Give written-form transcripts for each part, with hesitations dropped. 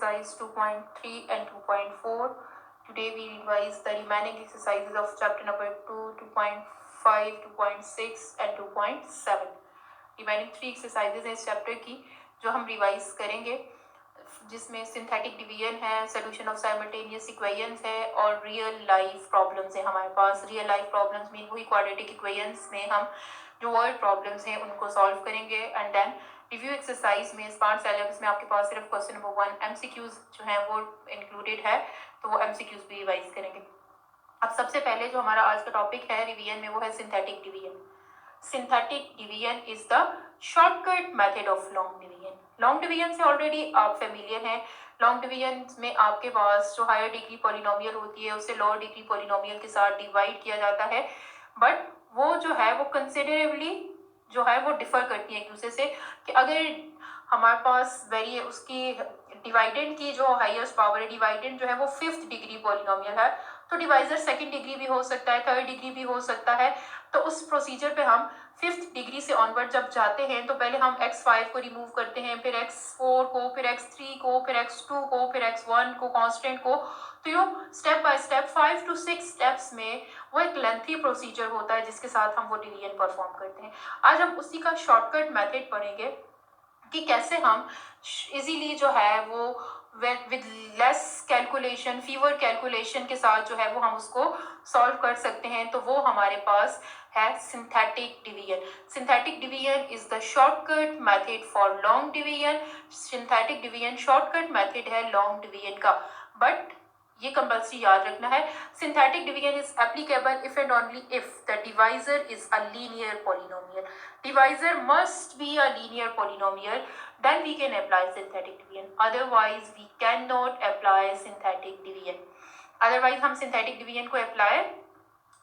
exercise 2.3 and 2.4. Today we revise the remaining exercises of chapter number 2, 2.5, 2.6 and 2.7. Remaining 3 exercises हैं इस chapter की जो हम रिवाइज करेंगे, जिसमें सिंथेटिक डिवीजन है, सोल्यूशन ऑफ साइमल्टेनियस इक्वेशंस है और रियल लाइफ प्रॉब्लम्स है हमारे पास. रियल लाइफ प्रॉब्लम्स मीन वही क्वाड्रेटिक इक्वेशंस में हम जो वर्ड प्रॉब्लम्स हैं उनको सॉल्व करेंगे. एंड देन रिव्यू एक्सरसाइज में स्मार्ट सिलेबस में आपके पास सिर्फ क्वेश्चन नंबर 1 एमसीक्यूज जो है वो इंक्लूडेड है, तो वो एमसीक्यूज भी रिवाइज करेंगे. अब सबसे पहले जो हमारा आज का टॉपिक है रिवीजन में वो है synthetic division. Synthetic division is the shortcut method of long division. Long division से ऑलरेडी आप फेमिलियर हैं. लॉन्ग डिवीजन में आपके पास जो हायर डिग्री पॉलिनोमियल होती है उससे लोअर डिग्री पॉलिनोमियल के साथ डिवाइड किया जाता है, बट वो जो है वो कंसिडरेबली जो है वो डिफर करती है एक दूसरे से. कि अगर हमारे पास वेरी उसकी डिवाइडेंड की जो हाईएस्ट पावर है, डिवाइडेंड जो है वो 5th डिग्री पॉलिनोमियल है, तो डिवाइजर 2nd डिग्री भी हो सकता है, 3rd डिग्री भी हो सकता है. तो उस प्रोसीजर पे हम 5th डिग्री से ऑनवर्ड जब जाते हैं तो पहले हम x5 को रिमूव करते हैं, फिर x4 को, फिर x3 को, फिर x2 को, फिर x1 को, कांस्टेंट को. तो यो step by step 5 to 6 steps में वो एक लेंथी प्रोसीजर होता है जिसके साथ हम वो डिवीजन परफॉर्म करते हैं. आज हम उसी का शॉर्टकट मेथड पढ़ेंगे कि कैसे हम इजीली जो है वो with less calculation, fever calculation के साथ जो है वो हम उसको सॉल्व कर सकते हैं. तो वो हमारे पास है synthetic division. Synthetic division is the shortcut method for long division. Synthetic division shortcut method है लॉन्ग डिवीजन का, बट ये कंपल्सरी याद रखना है. Synthetic division is applicable if and only if the divisor is a linear polynomial. Divisor must be a linear polynomial, then we can apply synthetic division. Otherwise we cannot apply synthetic division. Otherwise हम synthetic division को apply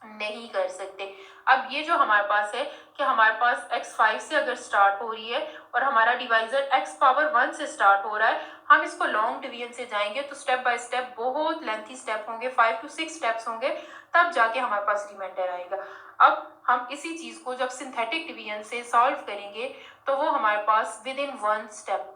नहीं कर सकते. अब ये जो हमारे पास है कि हमारे पास x5 से अगर स्टार्ट हो रही है और हमारा डिवाइजर x पावर 1 से स्टार्ट हो रहा है, हम इसको लॉन्ग डिवीजन से जाएंगे तो स्टेप बाय स्टेप बहुत लेंथी स्टेप होंगे, 5 to 6 स्टेप्स होंगे, तब जाके हमारे पास रिमाइंडर आएगा. अब हम इसी चीज को जब सिंथेटिक डिवीजन से सॉल्व करेंगे तो वो हमारे पास विद इन 1 स्टेप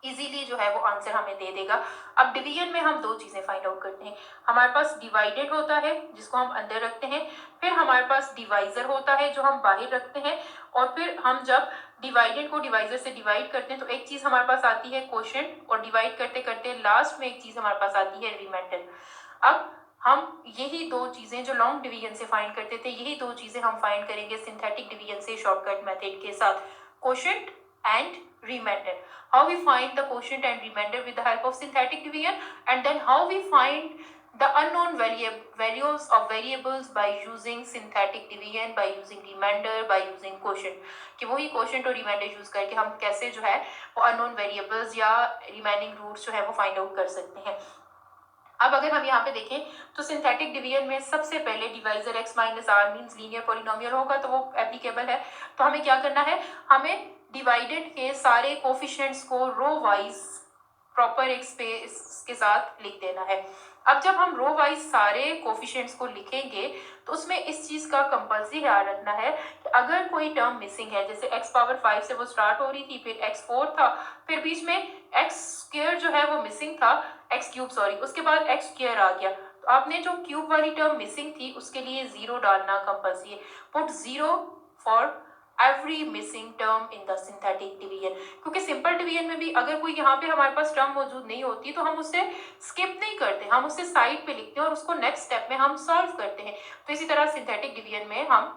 इजीली जो है वो आंसर हमें दे देगा. अब डिवीजन में हम 2 चीजें फाइंड आउट करते हैं. हमारे पास डिवाइडेड होता है जिसको हम अंदर रखते हैं, फिर हमारे पास डिवाइजर होता है जो हम बाहर रखते हैं, और फिर हम जब डिवाइडेड को डिवाइजर से डिवाइड करते हैं तो एक चीज हमारे पास आती है क्वोशिएंट, और डिवाइड करते करते लास्ट में एक चीज हमारे पास आती है रिमाइंडर. अब हम यही 2 चीजें जो लॉन्ग डिवीजन से फाइंड करते थे, यही 2 चीजें हम फाइंड करेंगे सिंथेटिक डिवीजन से शॉर्टकट मेथड के साथ, quotient and remainder. How we find the quotient and remainder with the help of synthetic division, and then how we find the unknown values of variables by using synthetic division, by using remainder, by using quotient. कि वही quotient और remainder use करके हम कैसे जो है वो unknown variables या remaining roots जो है वो find out कर सकते हैं. अब अगर हम यहाँ पे देखें तो सिंथेटिक डिवीजन में सबसे पहले divisor x minus r means linear polynomial होगा, तो वो एप्लीकेबल है. तो हमें क्या करना है, हमें डिवाइडेड के सारे कोफिशिएंट्स को रो वाइज प्रॉपर एक स्पेस के साथ लिख देना है. अब जब हम रो वाइज सारे कोफिशिएंट्स को लिखेंगे तो उसमें इस चीज का कंपल्सरी ख्याल रखना है कि अगर कोई टर्म मिसिंग है, जैसे x पावर 5 से वो स्टार्ट हो रही थी, फिर x4 था, फिर बीच में x स्क्वायर जो है वो मिसिंग था, x क्यूब सॉरी, उसके बाद x स्क्वायर आ गया, तो आपने जो क्यूब वाली टर्म मिसिंग थी उसके लिए 0 डालना कंपल्सरी है. Put 0 for every missing term in the synthetic division. क्योंकि सिंपल डिवीजन में भी अगर कोई यहाँ पे हमारे पास टर्म मौजूद नहीं होती तो हम उसे स्किप नहीं करते, हम उसे साइड पे लिखते हैं और उसको नेक्स्ट स्टेप में हम सॉल्व करते हैं. तो इसी तरह सिंथेटिक डिवीजन में हम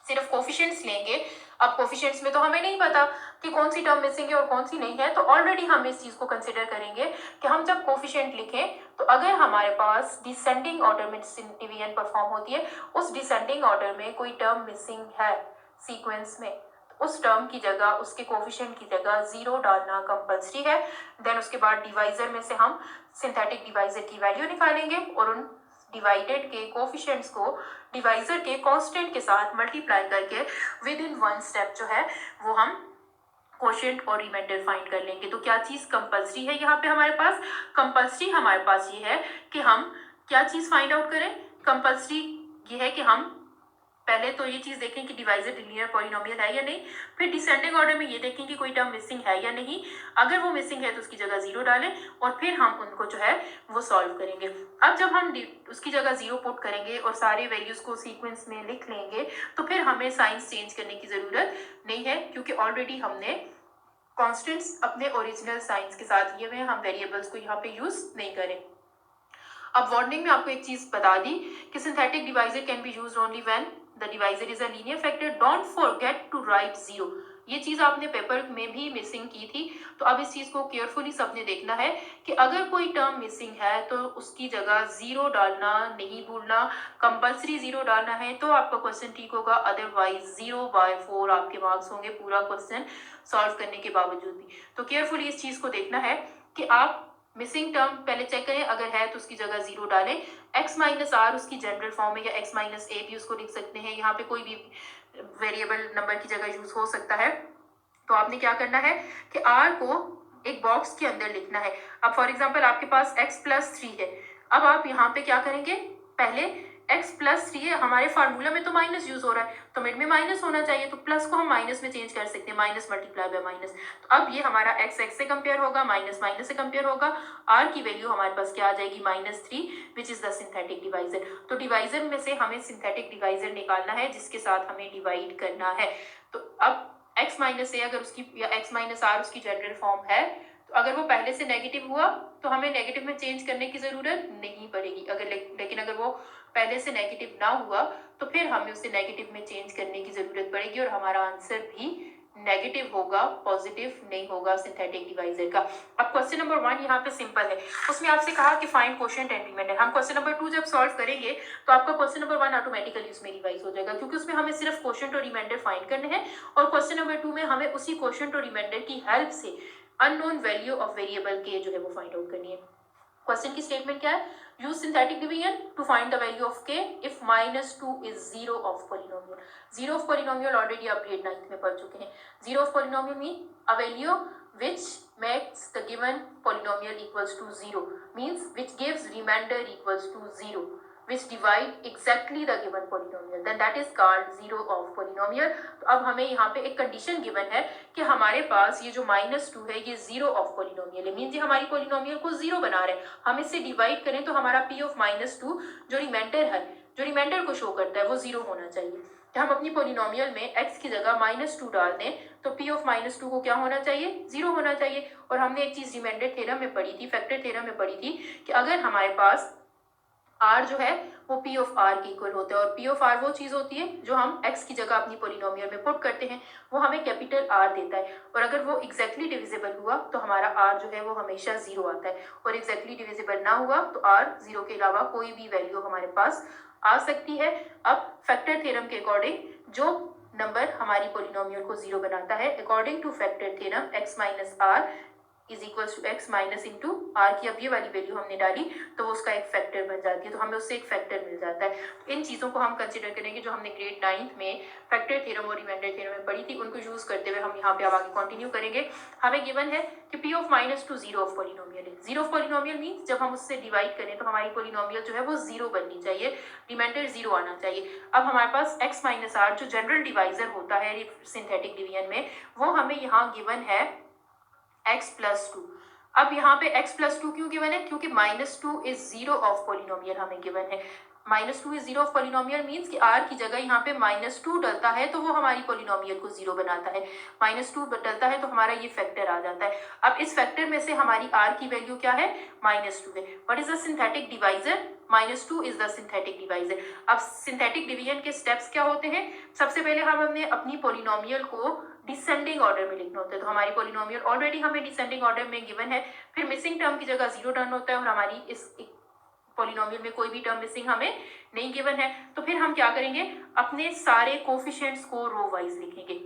सिर्फ कोफिशिएंट्स लेंगे. अब कोफिशिएंट्स में तो हमें नहीं पता कि कौन सी टर्म मिसिंग है और कौन सी नहीं है, तो ऑलरेडी हम इस चीज को कंसिडर करेंगे कि हम जब कोफिशिएंट लिखें तो अगर हमारे पास डिसेंडिंग ऑर्डर में डिवीजन परफॉर्म होती है, उस डिसेंडिंग ऑर्डर में कोई टर्म मिसिंग है सीक्वेंस में, तो उस टर्म की जगह, उसके कोफिशिएंट की जगह 0 डालना कंपल्सरी है. देन उसके बाद डिवाइजर में से हम सिंथेटिक डिवाइजर की वैल्यू निकालेंगे और उन डिवाइडेड के कोफिशिएंट्स को डिवाइजर के कांस्टेंट के साथ मल्टीप्लाई करके विद इन 1 स्टेप जो है वो हम क्वोशिएंट और रिमाइंडर फाइंड कर लेंगे. तो क्या चीज कंपल्सरी है यहाँ पे हमारे पास? कंपल्सरी हमारे पास ये है कि हम क्या चीज फाइंड आउट करें. कंपल्सरी ये है कि हम पहले तो ये चीज देखें कि डिवाइजर लीनियर पॉलिनोमियल है या नहीं, फिर डिसेंडिंग ऑर्डर में ये देखें कि कोई टर्म मिसिंग है या नहीं, अगर वो मिसिंग है तो उसकी जगह 0 डालें और फिर हम उनको जो है वो सॉल्व करेंगे। अब जब हम उसकी जगह 0 पुट करेंगे और सारे वैल्यूज को सीक्वेंस में लिख लेंगे तो फिर हमें साइंस चेंज करने की जरूरत नहीं है, क्योंकि ऑलरेडी हमने कॉन्स्टेंट्स अपने ओरिजिनल साइंस के साथ लिए हुए हैं, हम वेरिएबल्स को यहाँ पे यूज नहीं करें। अब वार्निंग में आपको एक चीज बता दी कि synthetic divisor can be used only when the divisor is a linear factor, don't forget to write 0। ये चीज आपने पेपर में भी मिसिंग की थी, तो अब इस चीज को केयरफुली सबने देखना है कि अगर कोई टर्म मिसिंग है तो उसकी जगह 0 डालना नहीं भूलना, कंपल्सरी 0 डालना है तो आपका क्वेश्चन ठीक होगा, अदरवाइज 0/4 आपके मार्क्स होंगे पूरा क्वेश्चन सॉल्व करने के बावजूद भी। तो केयरफुली इस चीज को देखना है कि आप मिसिंग टर्म पहले चेक करें, अगर है तो उसकी जगह 0 डालें। x माइनस आर उसकी जनरल फॉर्म है, या x माइनस ए भी उसको लिख सकते हैं, यहाँ पे कोई भी वेरिएबल नंबर की जगह यूज हो सकता है। तो आपने क्या करना है कि r को एक बॉक्स के अंदर लिखना है। अब फॉर एग्जाम्पल आपके पास x+3 है, अब आप यहाँ पे क्या करेंगे, पहले x+3 है, हमारे फार्मूला में तो माइनस यूज हो रहा है तो मिड में माइनस होना चाहिए, तो प्लस को हम माइनस में चेंज कर सकते हैं, माइनस मल्टीप्लाई बाय माइनस। तो अब ये हमारा x से कंपेयर होगा, माइनस माइनस से कंपेयर होगा, r की वैल्यू हमारे पास क्या आ जाएगी, -3, which is the synthetic divisor. तो डिवाइजर में से हमें सिंथेटिक डिवाइजर निकालना है जिसके साथ हमें डिवाइड करना है। तो अब x माइनस ए अगर उसकी, या x माइनस आर उसकी जनरल फॉर्म है, तो अगर वो पहले से नेगेटिव हुआ तो हमें नेगेटिव में चेंज करने की जरूरत नहीं पड़ेगी, लेकिन अगर वो पहले से नेगेटिव ना हुआ तो फिर हमें उसे नेगेटिव में चेंज करने की जरूरत पड़ेगी और हमारा आंसर भी नेगेटिव होगा, पॉजिटिव नहीं होगा सिंथेटिक डिवाइजर का। अब क्वेश्चन नंबर 1 यहाँ पे सिंपल है, उसमें आपसे कहा कि फाइंड क्वोशिएंट एंड रिमाइंडर। हम क्वेश्चन नंबर 2 जब सॉल्व करेंगे तो आपका क्वेश्चन नंबर 1 ऑटोमेटिकली उसमें रिवाइज हो जाएगा, क्योंकि उसमें हमें सिर्फ क्वोशिएंट और रिमाइंडर फाइंड करने हैं, और क्वेश्चन नंबर 2 में हमें उसी क्वोशिएंट और रिमाइंडर की हेल्प से अननोन वैल्यू ऑफ वेरिएबल के जो है वो फाइंड आउट करनी है। क्वेश्चन की स्टेटमेंट क्या है, use synthetic division to find the value of k if -2 is 0 of polynomial. 0 of polynomial already आप ग्रेड 9th में पढ़ चुके हैं। 0 of polynomial mean a value which makes the given polynomial equals to 0, means which gives remainder equals to 0, which divide exactly the given polynomial, then that is called 0 of polynomial। तो अब हमें यहाँ पे एक कंडीशन गिवन है कि हमारे पास ये जो -2 है ये 0 ऑफ पोलिनोमियल है, मीन्स ये हमारी पोलिनोमियल को 0 बना रहे हैं। हम इससे डिवाइड करें तो हमारा p ऑफ -2 जो रिमाइंडर है, जो रिमाइंडर को शो करता है वो 0 होना चाहिए। तो हम अपनी पोलिनोमियल में x की जगह -2 डाल दें तो p ऑफ -2 को क्या होना चाहिए, 0 होना चाहिए। और हमने एक चीज रिमाइंडर थ्योरम में पढ़ी थी, फैक्टर थ्योरम में पढ़ी थी कि अगर हमारे पास r जो है वो p ऑफ r के इक्वल होता है, और p ऑफ r वो चीज होती है जो हम x की जगह अपनी पोलिनोमियल में पुट करते हैं, वो हमें कैपिटल R देता है, और अगर वो एग्जैक्टली डिविजिबल हुआ तो हमारा r जो है वो हमेशा 0 आता है, और एग्जैक्टली डिविजिबल ना हुआ तो r 0 के अलावा कोई भी वैल्यू हमारे पास आ सकती है। अब फैक्टर थ्योरम के अकॉर्डिंग जो नंबर हमारी पोलिनोमियल को 0 बनाता है, according to factor theorem x minus r is equal to x minus into r की अब ये वाली वैल्यू हमने डाली तो वो उसका एक फैक्टर बन जाती है, तो हमें उससे एक फैक्टर मिल जाता है। तो इन चीज़ों को हम कंसिडर करेंगे जो हमने ग्रेड 9th में फैक्टर थ्योरम और रिमाइंडर थ्योरम में पढ़ी थी, उनको यूज करते हुए हम यहाँ पे अब आगे कंटिन्यू करेंगे। हमें गिवन है कि p ऑफ -2 0 ऑफ पॉलिनोमियल है। 0 ऑफ पॉलिनोमियल मीन्स जब हम उससे डिवाइड करें तो हमारी पॉलिनोमियल जो है वो 0 बननी चाहिए, रिमाइंडर 0 आना चाहिए। अब हमारे पास x माइनस आर जो जनरल डिवाइजर होता है सिंथेटिक डिवीजन में, वो हमें यहाँ गिवन है x+2। अब यहाँ पे x+2 क्यों गिवन है, क्योंकि -2 इज 0 ऑफ पॉलिनोमियल हमें गिवन है। -2 इज 0 ऑफ पॉलिनोमियल मीन्स कि r की जगह यहाँ पे -2 डलता है तो वो हमारी पॉलिनोमियल को 0 बनाता है, -2 डलता है तो हमारा ये फैक्टर आ जाता है। अब इस फैक्टर में से हमारी r की वैल्यू क्या है, -2 है। What is the synthetic divisor, -2 is the synthetic divisor. अब सिंथेटिक डिवीजन के स्टेप्स क्या होते हैं, सबसे पहले हमने अपनी पॉलिनोमियल को डिसेंडिंग ऑर्डर में लिखना होता है, तो हमारी पॉलिनोमियल ऑलरेडी हमें डिसेंडिंग ऑर्डर में गिवन है, फिर मिसिंग टर्म की जगह 0 टर्न होता है और हमारी इस पॉलिनोमियल में कोई भी टर्म मिसिंग हमें नहीं गिवन है। तो फिर हम क्या करेंगे, अपने सारे कोफिशिएंट्स को रो वाइज लिखेंगे।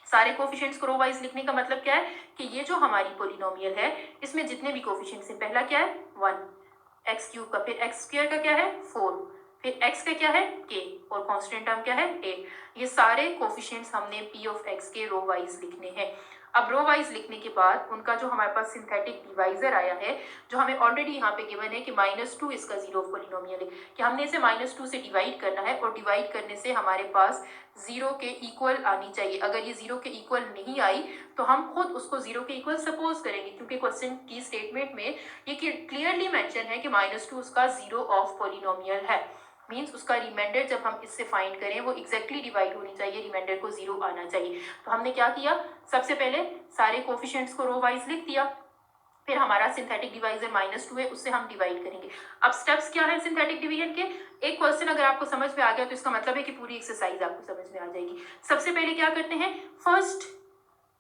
सारे कोफिशिएंट्स को रो वाइज लिखने का मतलब क्या है कि ये जो हमारी पॉलिनोमियल है इसमें जितने भी कोफिशिएंट्स हैं, पहला क्या है 1 x³ का, फिर x² का क्या है 4, फिर x का क्या है k, और कांस्टेंट टर्म क्या है a। ये सारे कोफिशिएंट्स हमने p ऑफ x के रो वाइज लिखने हैं। अब रो वाइज लिखने के बाद उनका जो हमारे पास सिंथेटिक डिवाइजर आया है, जो हमें ऑलरेडी यहाँ पे गिवन है कि -2 इसका जीरो ऑफ पॉलिनोमियल है, कि हमने इसे -2 से डिवाइड करना है और डिवाइड करने से हमारे पास जीरो के इक्वल आनी चाहिए। अगर ये जीरो के इक्वल नहीं आई तो हम खुद उसको जीरो के इक्वल सपोज करेंगे, क्योंकि क्वेश्चन की स्टेटमेंट में ये क्लियरली मेंशन है कि -2 उसका जीरो ऑफ पॉलिनोमियल है। मीन्स उसका रिमाइंडर जब हम इससे फाइंड करें वो एग्जैक्टली डिवाइड होनी चाहिए, रिमाइंडर को जीरो आना चाहिए। तो हमने क्या किया, सबसे पहले सारे कोफिशिएंट्स को रो वाइज लिख दिया, फिर हमारा सिंथेटिक डिवाइजर -2 है, उससे हम डिवाइड करेंगे। अब स्टेप्स क्या है सिंथेटिक डिवीजन के, एक क्वेश्चन अगर आपको समझ में आ गया तो इसका मतलब है कि पूरी एक्सरसाइज आपको समझ में आ जाएगी। सबसे पहले क्या करते हैं, फर्स्ट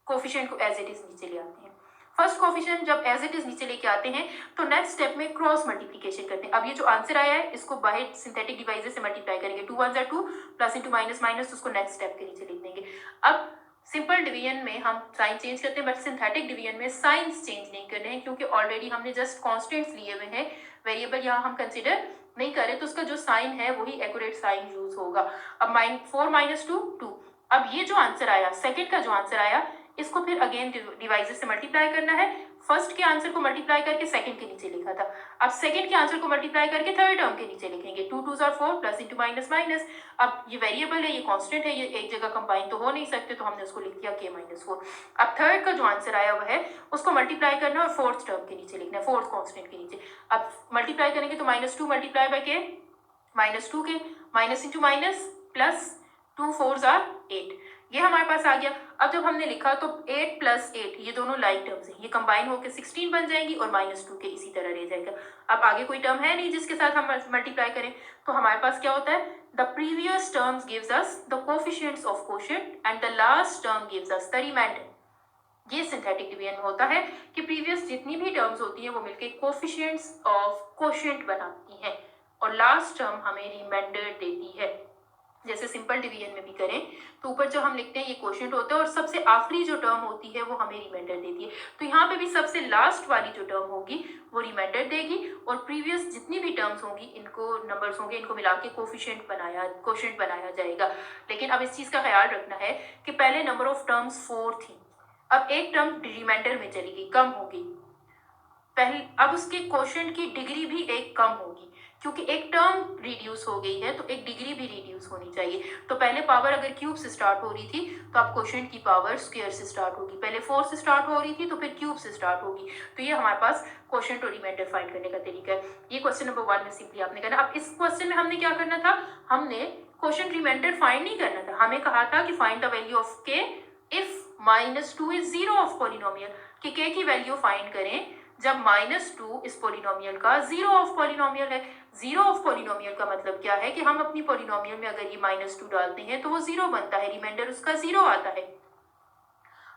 कोफिशिएंट को एज इट इज नीचे ले आते हैं। फर्स्ट कोफिशिएंट जब एज इट इज नीचे लेके आते हैं तो नेक्स्ट स्टेप में क्रॉस मल्टीप्लिकेशन करते हैं। अब ये जो आंसर आया है इसको बाहर सिंथेटिक डिवाइजर से मल्टीप्लाई करेंगे, 2 1 2 प्लस इंटू माइनस माइनस, उसको नेक्स्ट स्टेप के नीचे लिख देंगे। अब सिंपल डिवीजन में हम साइन चेंज करते हैं, बट सिंथेटिक डिवीजन में साइंस चेंज नहीं करने हैं, क्योंकि ऑलरेडी हमने जस्ट कॉन्स्टेंट्स लिए हुए हैं, वेरिएबल यहाँ हम कंसिडर नहीं करें, तो उसका जो साइन है वही एक्यूरेट साइन यूज होगा। अब 4 - 2 2। अब ये जो आंसर आया, सेकेंड का जो आंसर आया, इसको फिर अगेन डिवाइजर से मल्टीप्लाई करना है। फर्स्ट के आंसर को मल्टीप्लाई करके सेकंड के नीचे लिखा था, अब सेकंड के आंसर को मल्टीप्लाई करके थर्ड टर्म के नीचे लिखेंगे, 2 2 4 प्लस इंटू माइनस माइनस। अब ये वेरिएबल है, ये कांस्टेंट है, ये एक जगह कंबाइन तो हो नहीं सकते, तो हमने उसको लिख दिया k-4। अब थर्ड का जो आंसर आया हुआ है उसको मल्टीप्लाई करना और फोर्थ टर्म के नीचे लिखना है, फोर्थ कांस्टेंट के नीचे। अब मल्टीप्लाई करेंगे तो -2 मल्टीप्लाई बाय के, -2 के माइनस इंटू माइनस प्लस 2 4 8, ये हमारे पास आ गया। अब जब हमने लिखा तो 8 प्लस 8 ये दोनों लाइक टर्म्स हैं, ये कंबाइन होकर 16 बन जाएंगी और -2 के इसी तरह रह जाएगा। अब आगे कोई टर्म है नहीं जिसके साथ हम मल्टीप्लाई करें, तो हमारे पास क्या होता है, the previous terms gives us the coefficients of quotient and the last term gives us the reminder. ये सिंथेटिक डिवीजन में होता है कि प्रीवियस जितनी भी टर्म्स होती हैं वो मिलकर कोफिशिएंट्स ऑफ क्वोशिएंट बनाती हैं और लास्ट टर्म हमें रिमाइंडर देती है। जैसे सिंपल डिवीजन में भी करें तो ऊपर जो हम लिखते हैं ये क्वोशिएंट होता है और सबसे आखिरी जो टर्म होती है वो हमें रिमाइंडर देती है। तो यहाँ पे भी सबसे लास्ट वाली जो टर्म होगी वो रिमाइंडर देगी और प्रीवियस जितनी भी टर्म्स होंगी, इनको नंबर्स होंगे, इनको मिला के क्वोशिएंट बनाया जाएगा। लेकिन अब इस चीज का ख्याल रखना है कि पहले नंबर ऑफ टर्म्स 4 थी, अब एक टर्म रिमाइंडर में चली गई, कम होगी पहले, अब उसके क्वोशिएंट की डिग्री भी एक कम होगी, क्योंकि एक टर्म रिड्यूस हो गई है तो एक डिग्री भी रिड्यूस होनी चाहिए। तो पहले पावर अगर क्यूब से स्टार्ट हो रही थी तो अब क्वोशिएंट की पावर स्क्वायर से स्टार्ट होगी, पहले 4 से स्टार्ट हो रही थी तो फिर क्यूब से स्टार्ट होगी। तो ये हमारे पास क्वोशिएंट और रिमाइंडर फाइंड करने का तरीका है। ये क्वेश्चन नंबर 1 में सिंपली आपने करना। अब इस क्वेश्चन में हमने क्या करना था, हमने क्वोशिएंट रिमाइंडर फाइंड नहीं करना था, हमें कहा था कि फाइंड द वैल्यू ऑफ के if -2 is zero of polynomial, कि के की वैल्यू फाइंड करें जब -2 इस पॉलिनोमियल का जीरो ऑफ पॉलिनोमियल है। जीरो ऑफ पॉलिनोमियल का मतलब क्या है कि हम अपनी पॉलिनोमियल में अगर ये -2 डालते हैं तो वो जीरो बनता है, रिमाइंडर उसका जीरो आता है।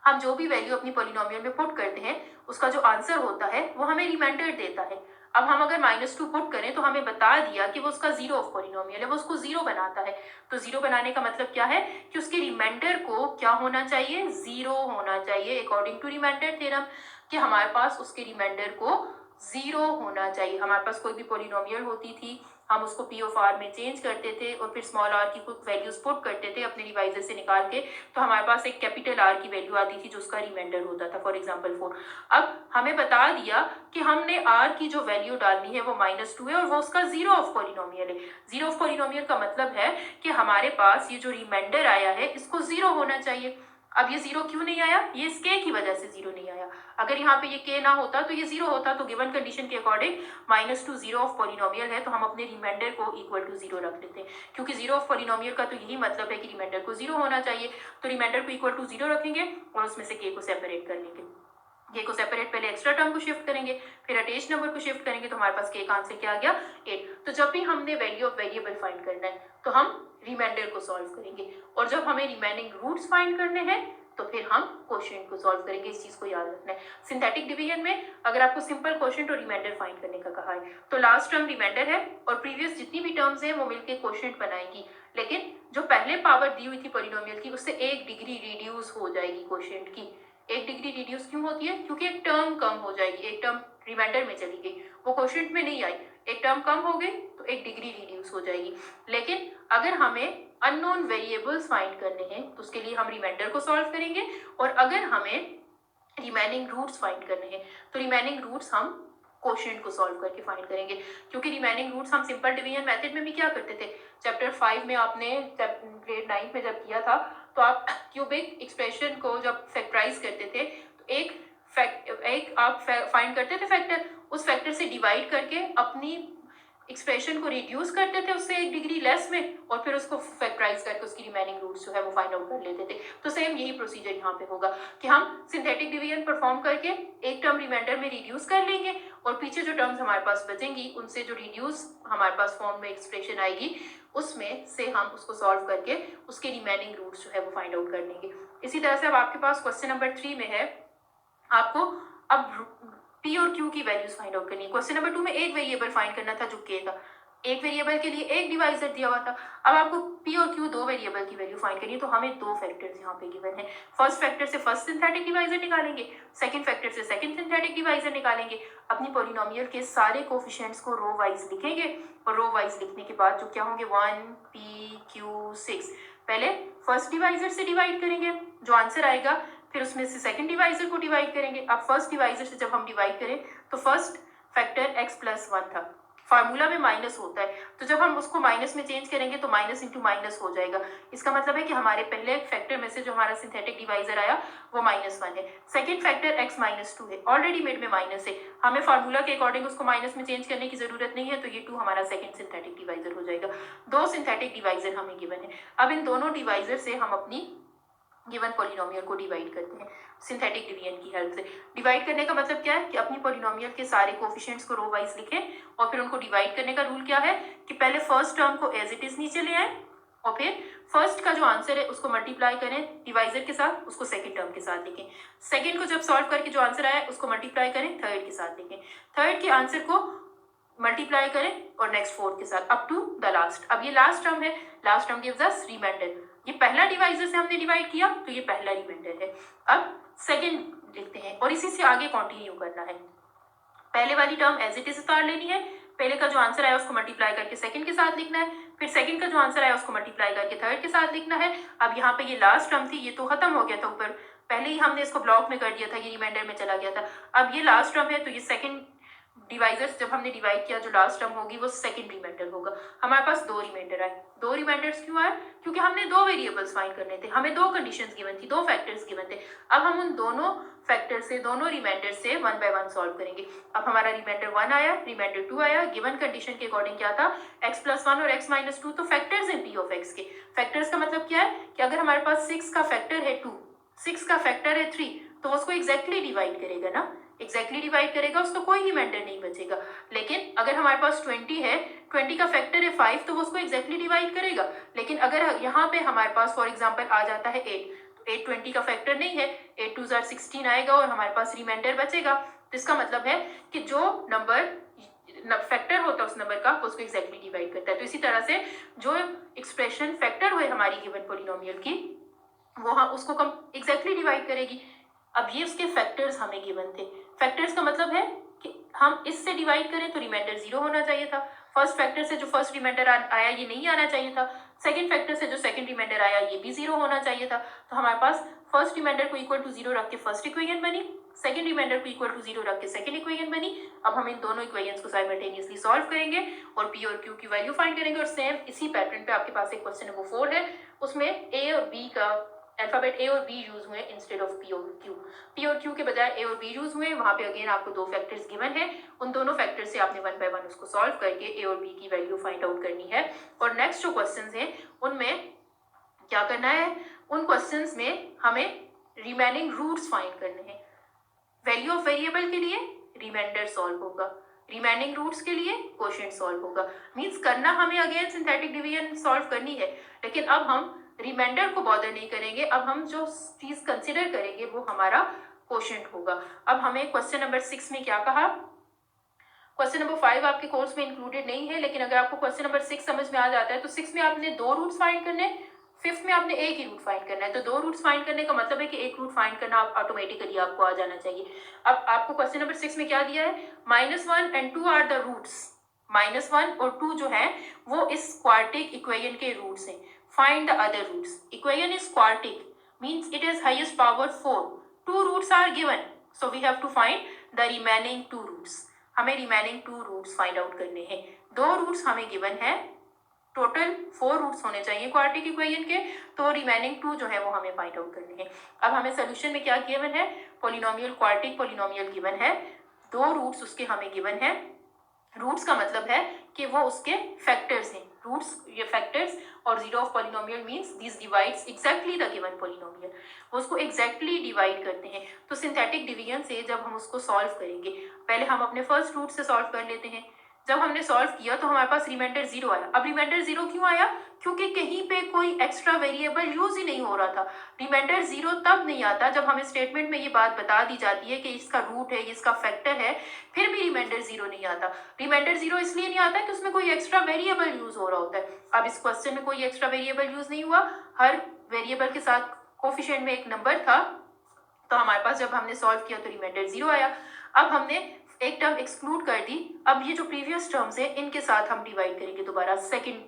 हम जो भी वैल्यू अपनी पॉलिनोमियल में पुट करते हैं उसका जो आंसर होता है वो हमें रिमाइंडर देता है। अब हम अगर -2 पुट करें तो हमें बता दिया कि वो उसका जीरो ऑफ पॉलिनोमियल है, वो उसको जीरो बनाता है। तो जीरो बनाने का मतलब क्या है कि उसके रिमाइंडर को क्या होना चाहिए, जीरो होना चाहिए, अकॉर्डिंग टू रिमाइंडर थ्योरम, कि हमारे पास उसके रिमाइंडर को जीरो होना चाहिए। हमारे पास कोई भी पॉलिनोमियल होती थी, हम उसको पी ऑफ आर में चेंज करते थे और फिर स्मॉल आर की कुछ वैल्यूज पुट करते थे अपने डिवाइजर से निकाल के, तो हमारे पास एक कैपिटल आर की वैल्यू आती थी जो उसका रिमाइंडर होता था, फॉर एग्जांपल 4। अब हमें बता दिया कि हमने आर की जो वैल्यू डालनी है वो -2 है और वो उसका जीरो ऑफ पॉलिनोमियल है। जीरो ऑफ पॉलिनोमियल का मतलब है कि हमारे पास ये जो रिमाइंडर आया है इसको जीरो होना चाहिए। अब ये जीरो क्यों नहीं आया, ये इस के की वजह से जीरो नहीं आया। अगर यहाँ पे ये के ना होता तो ये जीरो होता, तो गिवन कंडीशन के अकॉर्डिंग -2 जीरो ऑफ पॉलिनोमियल है तो हम अपने रिमाइंडर को इक्वल टू जीरो रख लेते हैं, क्योंकि जीरो ऑफ पॉलिनोमियल का तो यही मतलब है कि रिमाइंडर को जीरो होना चाहिए। तो रिमाइंडर को इक्वल टू जीरो रखेंगे और उसमें से के को सेपरेट कर लेंगे। के को सेपरेट, पहले एक्स्ट्रा टर्म को शिफ्ट करेंगे फिर अटैच नंबर को शिफ्ट करेंगे, तो हमारे पास के का आंसर क्या आ गया 8। तो जब भी हमने वैल्यू ऑफ वेरिएबल फाइंड करना है तो हम रिमाइंडर को सॉल्व करेंगे, और जब हमें रिमेनिंग रूट्स फाइंड करने हैं तो फिर हम क्वोशिएंट को सॉल्व करेंगे। इस चीज को याद रखना है। सिंथेटिक डिवीजन में अगर आपको सिंपल क्वोशिएंट और रिमाइंडर फाइंड करने का कहा है तो लास्ट टर्म रिमाइंडर है और प्रीवियस जितनी भी टर्म्स हैं वो मिलके क्वोशिएंट बनाएंगी, लेकिन जो पहले पावर दी हुई थी पॉलिनोमियल की उससे 1 डिग्री रिड्यूस हो जाएगी क्वोशिएंट की। 1 डिग्री रिड्यूस क्यों होती है, क्योंकि एक टर्म कम हो जाएगी, एक टर्म रिमाइंडर में चली गई, वो क्वोशिएंट में नहीं आई, एक टर्म कम हो गई तो 1 डिग्री रिड्यूस हो जाएगी। लेकिन अगर हमें अननोन वेरिएबल्स फाइंड करने हैं तो उसके लिए हम रिमाइंडर को सॉल्व करेंगे, और अगर हमें रिमेनिंग रूट्स फाइंड करने हैं। तो रिमेनिंग रूट्स हम क्वोशिएंट को सॉल्व करके फाइंड करेंगे, क्योंकि रिमेनिंग रूट्स हम सिंपल डिवीजन मेथड में भी क्या करते थे, चैप्टर 5 में आपने ग्रेड 9 में जब किया था तो आप क्यूबिक एक्सप्रेशन को जब फैक्टराइज करते थे तो एक आप फाइंड करते थे फैक्टर, उस फैक्टर से डिवाइड करके अपनी एक्सप्रेशन को रिड्यूस करते थे उससे 1 डिग्री लेस में, और फिर उसको फैक्टराइज करके उसकी रिमेनिंग रूट्स जो है वो फाइंड आउट कर लेते थे। तो सेम यही प्रोसीजर यहाँ पे होगा कि हम सिंथेटिक डिवीजन परफॉर्म करके एक टर्म रिमाइंडर में रिड्यूस कर लेंगे, और पीछे जो टर्म्स हमारे पास बचेंगी उनसे जो रिड्यूस हमारे पास फॉर्म में एक्सप्रेशन आएगी उसमें से हम उसको सॉल्व करके उसके रिमेनिंग रूट्स जो है वो फाइंड आउट कर लेंगे। इसी तरह से अब आपके पास क्वेश्चन नंबर 3 में है, आपको अब पी और क्यू की वैल्यूज फाइंड आउट करनी है। क्वेश्चन नंबर 2 में एक वेरिएबल फाइंड करना था जो के था, एक वेरिएबल के लिए एक डिवाइजर दिया हुआ था। अब आपको पी और क्यू दो वेरिएबल की वैल्यू फाइंड करनी है, तो हमें दो फैक्टर्स यहाँ पे गिवन है। फर्स्ट फैक्टर से फर्स्ट सिंथेटिक डिवाइजर निकालेंगे, सेकंड फैक्टर से सेकंड सिंथेटिक डिवाइजर निकालेंगे। अपनी पॉलिनोमियल के सारे कोफिशिएंट्स को रो वाइज लिखेंगे, और रो वाइज लिखने के बाद जो क्या होंगे 1 p q 6 पहले फर्स्ट डिवाइजर से डिवाइड करेंगे, जो आंसर आएगा फिर उसमें से सेकंड डिवाइजर को डिवाइड करेंगे। अब फर्स्ट डिवाइजर से जब हम डिवाइड करें तो फर्स्ट फैक्टर x+1 था, फार्मूला में माइनस होता है, तो जब हम उसको माइनस में चेंज करेंगे तो माइनस इंटू माइनस हो जाएगा। इसका मतलब है कि हमारे पहले फैक्टर में से जो हमारा सिंथेटिक डिवाइजर आया वो -1 है। सेकंड फैक्टर x-2 है, ऑलरेडी मिड में माइनस है, हमें फार्मूला के अकॉर्डिंग उसको माइनस में चेंज करने की जरूरत नहीं है, तो ये 2 हमारा सेकंड सिंथेटिक डिवाइजर हो जाएगा। दो सिंथेटिक डिवाइजर हमें गिवन है। अब इन दोनों डिवाइजर से हम अपनी गिवन पॉलिनोमियल को डिवाइड करते हैं सिंथेटिक डिवीजन की हेल्प से। डिवाइड करने का मतलब क्या है कि अपनी पॉलिनोमियल के सारे कोफिशिएंट्स को रो वाइज लिखें, और फिर उनको डिवाइड करने का रूल क्या है कि पहले फर्स्ट टर्म को एज इट इज नीचे ले आए, और फिर फर्स्ट का जो आंसर है उसको मल्टीप्लाई करें डिवाइजर के साथ, उसको सेकंड टर्म के साथ लिखें। सेकंड को जब सॉल्व करके जो आंसर आया उसको मल्टीप्लाई करें थर्ड के साथ लिखें, थर्ड के आंसर को मल्टीप्लाई करें और नेक्स्ट फोर्थ के साथ अप टू द लास्ट। अब ये लास्ट टर्म है, last term gives us reminder. ये पहला डिवाइजर से हमने डिवाइड किया तो ये पहला रिमाइंडर है। अब सेकंड लिखते हैं और इसी से आगे कंटिन्यू करना है। पहले वाली टर्म एज इट इज उतार लेनी है, पहले का जो आंसर आया उसको मल्टीप्लाई करके सेकंड के साथ लिखना है, फिर सेकंड का जो आंसर आया उसको मल्टीप्लाई करके थर्ड के साथ लिखना है। अब यहाँ पे ये लास्ट टर्म थी, ये तो खत्म हो गया था, ऊपर पहले ही हमने इसको ब्लॉक में कर दिया था, ये रिमाइंडर में चला गया था। अब ये लास्ट टर्म है तो ये सेकंड डिवाइजर्स जब हमने डिवाइड किया जो लास्ट टर्म होगी वो सेकंड रिमाइंडर होगा। हमारे पास दो रिमाइंडर आए। दो रिमाइंडर्स क्यों आए? क्योंकि हमने दो वेरिएबल्स फाइंड करने थे, हमें दो कंडीशंस गिवन थी, दो फैक्टर्स गिवन थे। अब हम उन दोनों फैक्टर से, दोनों रिमाइंडर से 1 बाय 1 सॉल्व करेंगे। अब हमारा रिमाइंडर 1 आया, रिमाइंडर 2 आया, गिवन कंडीशन के अकॉर्डिंग क्या था x+1 और x-2 तो फैक्टर्स हैं p ऑफ x के। फैक्टर्स का मतलब क्या है कि अगर हमारे पास 6 का फैक्टर है 2, 6 का फैक्टर है 3, तो उसको एग्जैक्टली डिवाइड करेगा ना, एग्जैक्टली डिवाइड करेगा, उसको कोई रिमाइंडर नहीं बचेगा। लेकिन अगर हमारे पास 20 है, 20 का फैक्टर है 5, तो वो उसको एग्जैक्टली डिवाइड करेगा। लेकिन अगर यहाँ पे हमारे पास फॉर एग्जांपल आ जाता है 8, तो 8 20 का फैक्टर नहीं है, 8 2 16 आएगा और हमारे पास रिमाइंडर बचेगा। तो इसका मतलब है कि जो नंबर फैक्टर होता है उस नंबर का, उसको एग्जैक्टली डिवाइड करता है। तो इसी तरह से जो एक्सप्रेशन फैक्टर हुए हमारी गिवन पॉलिनोमियल की, वो हम उसको कम एग्जैक्टली डिवाइड करेगी। अब ये उसके फैक्टर्स हमें गिवन थे। फैक्टर्स का मतलब है कि हम इससे डिवाइड करें तो रिमाइंडर 0 होना चाहिए था, फर्स्ट फैक्टर से जो फर्स्ट रिमाइंडर आया ये नहीं आना चाहिए था, सेकंड फैक्टर से जो सेकंड रिमाइंडर आया ये भी 0 होना चाहिए था। तो हमारे पास फर्स्ट रिमाइंडर को इक्वल टू 0 रख के फर्स्ट इक्वेशन बनी, सेकंड रिमाइंडर को इक्वल टू 0 रख के सेकंड इक्वेशन बनी। अब हम इन दोनों इक्वेशंस को साइमल्टेनियसली सॉल्व करेंगे और p और q की वैल्यू फाइंड करेंगे। और सेम इसी पैटर्न पे आपके पास एक क्वेश्चन नंबर 4 है, उसमें a और b का अल्फाबेट ए और बी यूज हुए इंस्टेड ऑफ पी और क्यू। पी और क्यू के बजाय ए और बी यूज हुए, वहां पे अगेन आपको दो फैक्टर्स गिवन है, उन दोनों फैक्टर्स से आपने 1 बाय 1 उसको सॉल्व करके ए और बी की वैल्यू फाइंड आउट करनी है। और नेक्स्ट जो क्वेश्चंस हैं उनमें क्या करना है, उन क्वेश्चंस में हमें रिमेनिंग रूट्स फाइंड करने हैं। वैल्यू ऑफ वेरिएबल के लिए रिमाइंडर सॉल्व होगा, रिमेनिंग रूट्स के लिए क्वोशिएंट सॉल्व होगा। मींस करना हमें अगेन सिंथेटिक डिवीजन सॉल्व करनी है, लेकिन अब हम रिमाइंडर को बॉदर नहीं करेंगे। अब हम जो चीज कंसिडर करेंगे वो हमारा क्वोशिएंट होगा। अब हमें क्वेश्चन नंबर 6 में क्या कहा, क्वेश्चन नंबर 5 आपके कोर्स में इंक्लूडेड नहीं है, लेकिन अगर आपको क्वेश्चन नंबर 6 समझ में आ जाता है तो 6 में आपने दो रूट्स फाइंड करने, 5th में आपने एक ही रूट फाइंड करना है। तो दो रूट्स फाइंड करने का मतलब है कि एक रूट फाइंड करना ऑटोमेटिकली आपको आ जाना चाहिए। अब आपको क्वेश्चन नंबर 6 में क्या दिया है, -1 and 2 आर द रूट्स। -1 और 2 जो है वो इस क्वाड्रेटिक इक्वेशन के रूट्स हैं। Find the other roots. Equation is quadratic means it is highest power 4, 2 roots are given, so we have to find the remaining 2 roots. हमें रिमेनिंग 2 रूट्स फाइंड आउट करने हैं। 2 रूट्स हमें given है, total 4 roots होने चाहिए quadratic equation के, तो remaining 2 जो है वो हमें फाइंड आउट करने हैं। अब हमें सोल्यूशन में क्या गिवन है, पॉलिनोमियल, क्वाड्रेटिक पॉलिनोमियल गिवन है, 2 रूट्स उसके हमें गिवन है। रूट्स का मतलब है कि वो उसके फैक्टर्स हैं, रूट्स ये फैक्टर्स, और zero of polynomial means this divides exactly the given polynomial, वो उसको एग्जैक्टली डिवाइड करते हैं। तो सिंथेटिक डिवीजन से जब हम उसको सॉल्व करेंगे, पहले हम अपने फर्स्ट रूट से सॉल्व कर लेते हैं। जब हमने सॉल्व किया तो हमारे पास रिमाइंडर 0 आया। अब रिमाइंडर 0 क्यों आया, क्योंकि कहीं पे कोई एक्स्ट्रा वेरिएबल यूज ही नहीं हो रहा था। रिमाइंडर 0 तब नहीं आता जब हमें स्टेटमेंट में ये बात बता दी जाती है कि इसका रूट है, इसका फैक्टर है, फिर भी रिमाइंडर 0 नहीं आता। रिमाइंडर 0 इसलिए नहीं आता कि उसमें कोई एक्स्ट्रा वेरिएबल यूज हो रहा होता है। अब इस क्वेश्चन में कोई एक्स्ट्रा वेरिएबल यूज नहीं हुआ, हर वेरिएबल के साथ कोफिशिएंट में एक नंबर था, तो हमारे पास जब हमने सॉल्व किया तो रिमाइंडर 0 आया। अब हमने एक टर्म एक्सक्लूड कर दी, अब ये जो प्रीवियस टर्म्स है इनके साथ हम डिवाइड करेंगे दोबारा सेकंड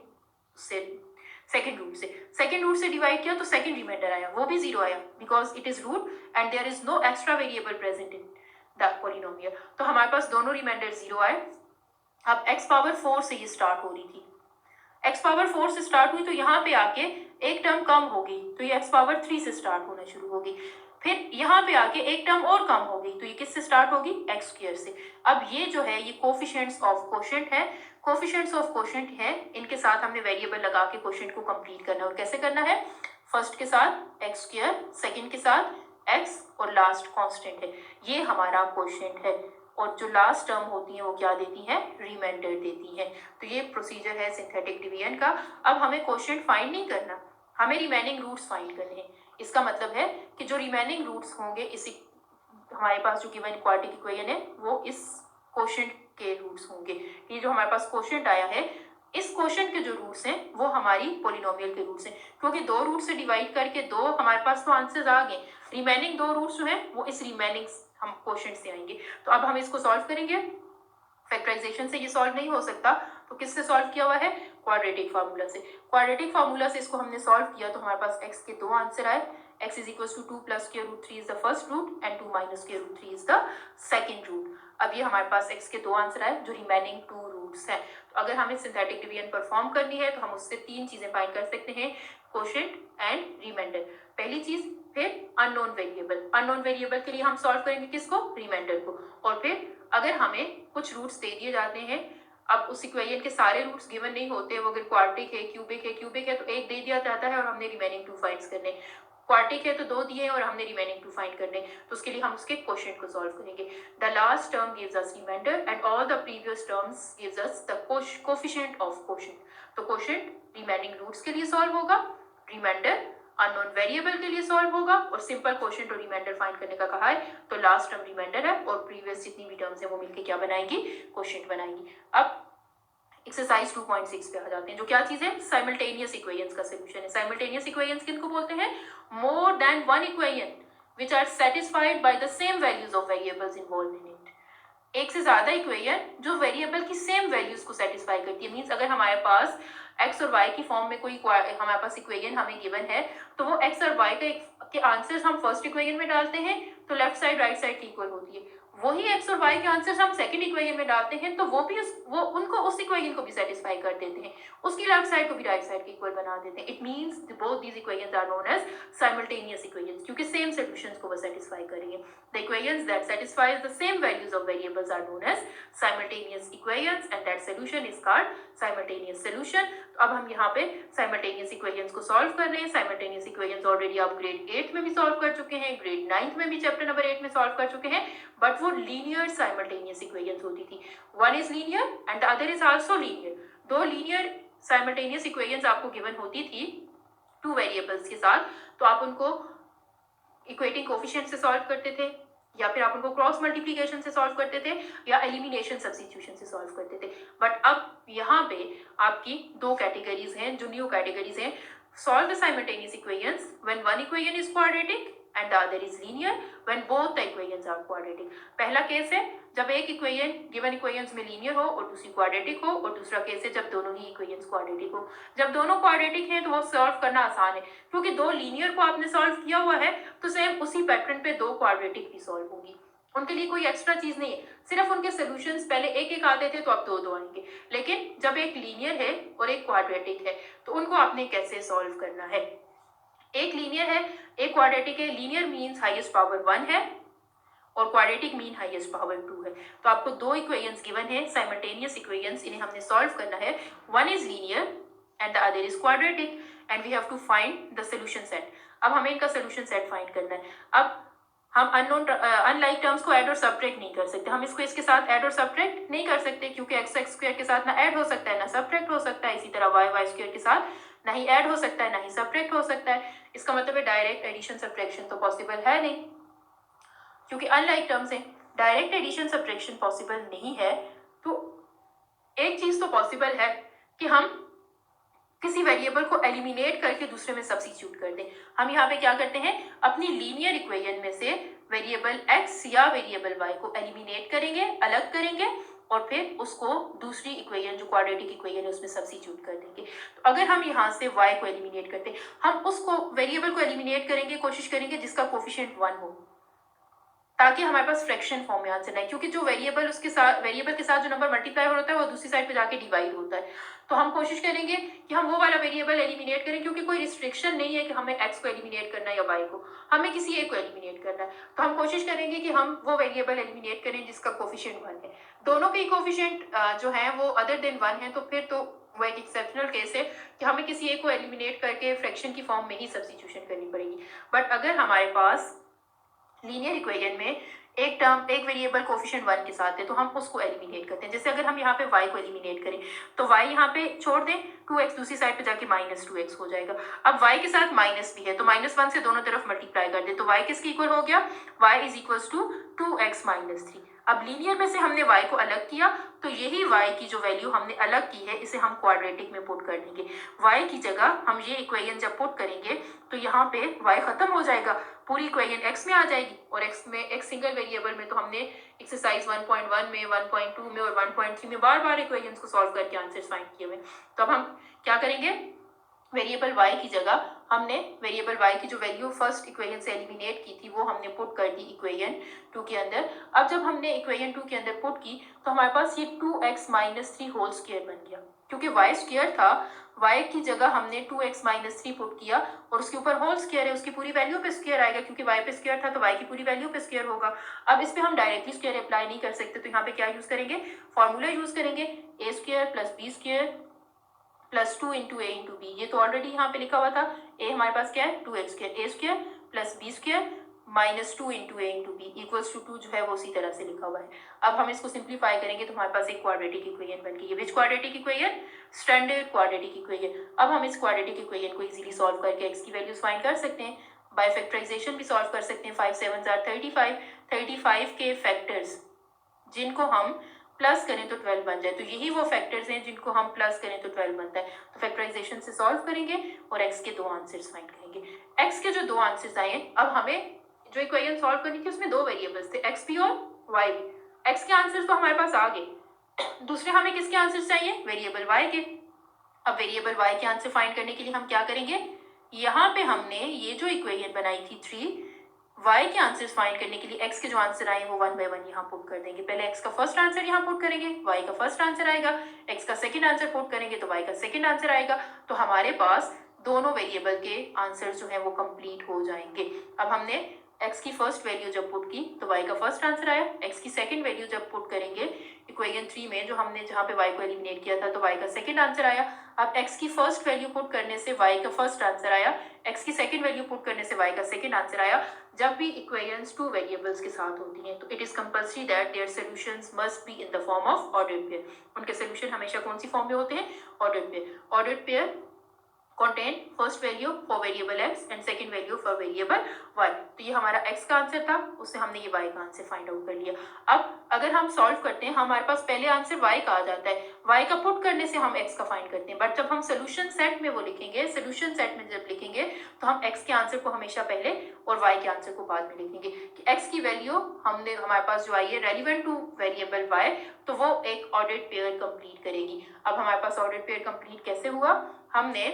रूट से डिवाइड किया तो सेकंड रिमाइंडर आया, वो भी 0 आया, because it is root and there is no extra variable present in the polynomial. तो हमारे पास दोनों रिमाइंडर 0 आए। अब x पावर 4 से ये स्टार्ट हो रही थी, x पावर 4 से स्टार्ट हुई तो यहाँ पे आके एक टर्म कम हो गई, तो ये x पावर 3 से स्टार्ट होना शुरू होगी। फिर यहाँ पे आके एक टर्म और कम हो गई, तो ये किससे स्टार्ट होगी, एक्स स्क्वायर से। अब ये जो है ये कोफिशिएंट्स ऑफ कोशेंट है, कोफिशिएंट्स ऑफ कोशेंट है, इनके साथ हमने वेरिएबल लगा के कोशेंट को कंप्लीट करना है। और कैसे करना है, फर्स्ट के साथ एक्स स्क्वायर, सेकेंड के साथ एक्स, और लास्ट कांस्टेंट है, ये हमारा कोशेंट है। और जो लास्ट टर्म होती है वो क्या देती है, रिमाइंडर देती है। तो ये प्रोसीजर है सिंथेटिक डिवीजन का। अब हमें कोशेंट फाइंड नहीं करना, हमें रिमेनिंग रूट्स फाइंड करने हैं। इसका मतलब है कि जो रिमेनिंग रूट्स होंगे इसी हमारे पास जो गिवन क्वाड्रेटिक इक्वेशन है वो इस कोशेंट के रूट्स होंगे। ये जो हमारे पास कोशेंट आया है, इस कोशेंट के जो रूट्स हैं वो हमारी पॉलिनोमियल के रूट्स हैं, क्योंकि 2 रूट से डिवाइड करके 2 हमारे पास तो आंसर्स आ गए, रिमेनिंग 2 रूट्स जो हैं वो इस रिमेनिंग हम कोशेंट से आएंगे। तो अब हम इसको सॉल्व करेंगे। फैक्टराइजेशन से ये सॉल्व नहीं हो सकता, तो किससे सॉल्व किया हुआ है, क्वाड्रेटिक फार्मूला से। क्वाड्रेटिक फार्मूला से इसको हमने सॉल्व किया तो हमारे पास x के 2 आंसर आए। x is equal to 2 plus square root 3 is the first root and 2 minus square root 3 is the second root. अब ये हमारे पास x के 2 आंसर आए जो रिमेनिंग 2 रूट्स हैं। तो अगर हमें सिंथेटिक डिवीजन परफॉर्म करनी है तो हम उससे 3 चीजें फाइंड कर सकते हैं, कोशेंट एंड रिमाइंडर, पहली चीज। फिर अननोन वेरिएबल, अननोन वेरिएबल के लिए हम सॉल्व करेंगे किसको, रिमाइंडर को। और फिर अगर हमें कुछ रूट्स दे दिए जाते हैं, अब उस इक्वेशन के सारे रूट्स गिवन नहीं होते, वो अगर क्वाड्रेटिक है, क्यूबिक है तो एक दे दिया जाता है और हमने रिमेनिंग 2 फाइंड करने। क्वाड्रेटिक है तो 2 दिए और हमने रिमेनिंग 2 फाइंड करने, तो उसके लिए हम उसके कोशेंट को सॉल्व करेंगे। The last term gives us reminder and all the previous terms gives us the coefficient of quotient. तो कोशेंट रिमेनिंग रूट्स के लिए सॉल्व होगा, रिमाइंडर अननोन वेरिएबल के लिए सॉल्व होगा, और सिंपल कोशेंट और रिमाइंडर फाइंड करने का कहा है, तो लास्ट टर्म रिमाइंडर है और प्रीवियस जितनी भी टर्म्स है वो मिलके क्या बनाएंगी, कोशेंट बनाएंगी। अब एक्सरसाइज 2.6 पे आ जाते हैं, जो क्या चीज है, साइमल्टेनियस इक्वेशंस का सॉल्यूशन है। साइमल्टेनियस इक्वेशंस किनको बोलते हैं, more than one equation which are satisfied by the same values of variables involved in it. एक से ज्यादा इक्वेशन जो वेरिएबल की सेम वैल्यूज को सेटिस्फाई करती है। मींस अगर हमारे पास x और y की फॉर्म में कोई हमारे पास इक्वेशन हमें गिवन है, तो वो x और y के आंसर्स हम फर्स्ट इक्वेशन में डालते हैं तो left side right side equal होती है। वही x और y के आंसर्स हम सेकंड इक्वेशन में डालते हैं तो वो भी वो उनको उस इक्वेशन को भी सेटिस्फाई कर देते हैं, उसकी लेफ्ट साइड को भी राइट साइड के इक्वल बना देते हैं। It means both these equations are known as simultaneous equations, क्योंकि सेम सॉल्यूशंस को वो सेटिस्फाई करेंगे। The equations that satisfies the same values of variables are known as simultaneous equations and that solution is called simultaneous solution. तो अब हम यहाँ पे simultaneous equations को सॉल्व कर रहे हैं। साइमल्टेनियस इक्वेशंस ऑलरेडी आप ग्रेड 8 में भी सॉल्व कर चुके हैं, ग्रेड 9 में भी चैप्टर नंबर 8 में सॉल्व कर चुके हैं, बट वो लीनियर साइमल्टेनियस इक्वेशंस होती थी। One is linear and the other is also linear. 2 linear simultaneous equations आपको गिवन होती थी 2 वेरिएबल्स के साथ, तो आप उनको इक्वेटिंग कोफिशिएंट से सॉल्व करते थे, या फिर आप उनको क्रॉस मल्टीप्लिकेशन से सॉल्व करते थे, या एलिमिनेशन सब्स्टिट्यूशन से सॉल्व करते थे। बट अब यहाँ पे आपकी 2 कैटेगरीज हैं जो न्यू कैटेगरीज हैं, solve the simultaneous equations when one equation is quadratic and the other is linear when both the equations are quadratic. पहला केस है जब एक इक्वेशन गिवन इक्वेशंस में लीनियर हो और दूसरी क्वाड्रेटिक हो, और दूसरा केस है जब दोनों ही इक्वेशंस क्वाड्रेटिक हो. जब दोनों क्वाड्रेटिक हैं तो वो सॉल्व करना आसान है, क्योंकि दो लीनियर को आपने सॉल्व किया हुआ है तो सेम उसी पैटर्न पे दो क्वाड्रेटिक भी सॉल्व होंगी. उनके लिए कोई एक्स्ट्रा चीज नहीं है, सिर्फ उनके सॉल्यूशंस पहले एक एक आते थे तो अब दो दो आएंगे. लेकिन जब एक लीनियर है और एक क्वाड्रेटिक है तो उनको आपने कैसे सॉल्व करना है. एक लीनियर है, एक क्वाड्रेटिक है. लीनियर मीन्स हाईएस्ट पावर 1 है और क्वाड्रेटिक मीन हाईएस्ट पावर 2 है. तो आपको दो इक्वेशंस गिवन है, साइमल्टेनियस इक्वेशंस, इन्हें हमने सॉल्व करना है. One is linear and the other is quadratic and we have to find the solution set. अब हमें इनका सॉल्यूशन सेट फाइंड करना है. अब हम अनलाइक टर्म्स को ऐड और सब्ट्रैक्ट नहीं कर सकते. हम इसको इसके साथ ऐड और सब्ट्रैक्ट नहीं कर सकते, क्योंकि एक्स स्क्वायर के साथ ना ऐड हो सकता है ना सब्ट्रैक्ट हो सकता है. इसी तरह वाई स्क्वायर के साथ ना ही ऐड हो सकता है ना ही सब्ट्रैक्ट हो सकता है. इसका मतलब है डायरेक्ट एडिशन सब्ट्रैक्शन तो पॉसिबल है नहीं, क्योंकि अनलाइक टर्म्स है. डायरेक्ट एडिशन सब्ट्रैक्शन पॉसिबल नहीं है. तो एक चीज तो पॉसिबल है कि हम किसी वेरिएबल को एलिमिनेट करके दूसरे में सब्स्टिट्यूट कर दें. हम यहाँ पे क्या करते हैं, अपनी लीनियर इक्वेशन में से वेरिएबल x या वेरिएबल y को एलिमिनेट करेंगे, अलग करेंगे, और फिर उसको दूसरी इक्वेशन जो क्वाड्रेटिक इक्वेशन है उसमें सब्स्टिट्यूट कर देंगे. तो अगर हम यहाँ से y को एलिमिनेट करते हैं, हम उसको वेरिएबल को एलिमिनेट करेंगे, कोशिश करेंगे जिसका कोफिशिएंट 1 हो, ताकि हमारे पास फ्रैक्शन फॉर्म में आंसर आए. क्योंकि जो वेरिएबल के साथ जो नंबर मल्टीप्लाई होता है वो दूसरी साइड पे जाके डिवाइड होता है. तो हम कोशिश करेंगे कि हम वो वाला वेरिएबल एलिमिनेट करें, क्योंकि कोई रिस्ट्रिक्शन नहीं है कि हमें x को एलिमिनेट करना है या y को, हमें किसी एक को एलिमिनेट करना है. तो हम कोशिश करेंगे कि हम वो वेरिएबल एलिमिनेट करें जिसका कोफिशिएंट 1 है. दोनों के कोफिशिएंट जो है वो अदर देन 1 है, तो फिर तो वो एक एक्सेप्शनल केस है कि हमें किसी एक को एलिमिनेट करके फ्रैक्शन की फॉर्म में ही सब्स्टिट्यूशन करनी पड़ेगी. बट अगर हमारे पास लीनियर इक्वेशन में एक वेरिएबल कोफिशिएंट 1 के साथ है तो हम उसको एलिमिनेट करते हैं. जैसे अगर हम यहाँ पे y को एलिमिनेट करें तो y यहाँ पे छोड़ दें, 2x दूसरी साइड पे जाके -2x हो जाएगा. अब y के साथ माइनस भी है तो -1 से दोनों तरफ मल्टीप्लाई कर दें तो y किसके इक्वल हो गया, y is equals to 2x - 3. अब लीनियर में से हमने y को अलग किया तो यही y की जो वैल्यू हमने अलग की है इसे हम क्वाड्रेटिक में पुट कर देंगे. y की जगह हम ये इक्वेशन जब पुट करेंगे तो यहाँ पे y खत्म हो जाएगा, पूरी इक्वेशन x में आ जाएगी. और x सिंगल वेरिएबल में तो हमने एक्सरसाइज 1.1 में, 1.2 में और 1.3 में बार बार इक्वेशंस को सॉल्व करके आंसर्स फाइंड किए हुए. तो अब हम क्या करेंगे, वेरिएबल y की जगह हमने वेरिएबल y की जो वैल्यू फर्स्ट इक्वेशन से एलिमिनेट की थी वो हमने पुट कर दी इक्वेशन 2 के अंदर. अब जब हमने इक्वेशन 2 के अंदर पुट की तो हमारे पास ये 2x - 3 होल स्क्वायर बन गया. क्योंकि y स्क्वायर था, y की जगह हमने 2x - 3 पुट किया और उसके ऊपर होल स्क्वायर है, उसकी पूरी वैल्यू पे स्क्वायर आएगा. क्योंकि y पे स्क्वायर था तो y की पूरी वैल्यू पे स्क्वायर होगा. अब इस पे हम डायरेक्टली स्क्वायर अप्लाई नहीं कर सकते, तो यहाँ पे क्या यूज करेंगे, फॉर्मूला यूज करेंगे, a square plus b square plus 2 into a into b. ये तो ऑलरेडी यहाँ पे लिखा हुआ था. ए हमारे पास क्या है, 2x square, a square plus b square -2 into a into b equals to 2 जो है वो उसी तरह से लिखा हुआ है. अब हम इसको सिंप्लीफाई करेंगे तो हमारे पास एक क्वाड्रेटिक इक्वेशन बन गई. Which quadratic equation, standard quadratic equation. अब हम इस क्वाड्रेटिक इक्वेशन को इजीली सॉल्व करके x की वैल्यूज फाइंड कर सकते हैं. बाय फैक्टराइजेशन भी सॉल्व कर सकते हैं. 5 7 35, 35 के फैक्टर्स जिनको हम प्लस करें तो 12 बन जाए, तो यही वो फैक्टर्स हैं जिनको हम प्लस करें तो 12 बनता है. तो फैक्टराइजेशन से सॉल्व करेंगे और x के दो आंसर्स फाइंड करेंगे. x के जो दो आंसर्स आए, अब हमें जो इक्वेशन सॉल्व करनी थी उसमें दो वेरिएबल्स थे, x भी और y भी. x के आंसर्स तो हमारे पास आ गए, दूसरे हमें किसके आंसर्स चाहिए, वेरिएबल y के. अब वेरिएबल y के आंसर फाइंड करने के लिए हम क्या करेंगे, यहाँ पे हमने ये जो इक्वेशन बनाई थी 3, y के आंसर्स फाइंड करने के लिए x के जो आंसर आए वो 1 बाय 1 यहाँ पुट कर देंगे. पहले x का फर्स्ट आंसर यहाँ पुट करेंगे, y का फर्स्ट आंसर आएगा, x का सेकंड आंसर पुट करेंगे तो y का सेकंड आंसर आएगा. तो हमारे पास दोनों वेरिएबल के आंसर्स जो है वो कंप्लीट हो जाएंगे. अब हमने x की फर्स्ट वैल्यू जब पुट की तो y का फर्स्ट आंसर आया, x की सेकंड वैल्यू जब पुट करेंगे इक्वेशन 3 में जो हमने जहाँ पे y को एलिमिनेट किया था तो y का सेकंड आंसर आया. अब x की फर्स्ट वैल्यू पुट करने से y का फर्स्ट आंसर आया, x की सेकंड वैल्यू पुट करने से y का सेकंड आंसर आया. जब भी इक्वेशंस 2 वेरिएबल्स के साथ होती हैं तो it is compulsory that their solutions must be in the form of ordered pair. उनके सॉल्यूशन हमेशा कौन सी फॉर्म में होते हैं, ordered pair. Ordered pair contain first value for variable x and second value for variable y। तो ये हमारा x का आंसर था, उससे हमने ये y का आंसर फाइंड आउट कर लिया। अब अगर हम सॉल्व करते हैं, हमारे पास पहले आंसर y का आ जाता है, y का पुट करने से हम x का फाइंड करते हैं, बट जब हम सोल्यूशन सेट में वो लिखेंगे, सोल्यूशन सेट में जब लिखेंगे तो हम x के आंसर को हमेशा पहले और y के आंसर को बाद में लिखेंगे कि x की वैल्यू हमने हमारे पास जो आई है रेलिवेंट टू वेरिएबल y, तो वो एक ऑर्डर्ड पेयर कंप्लीट करेगी। अब हमारे पास ऑर्डर्ड पेयर कंप्लीट कैसे हुआ, हमने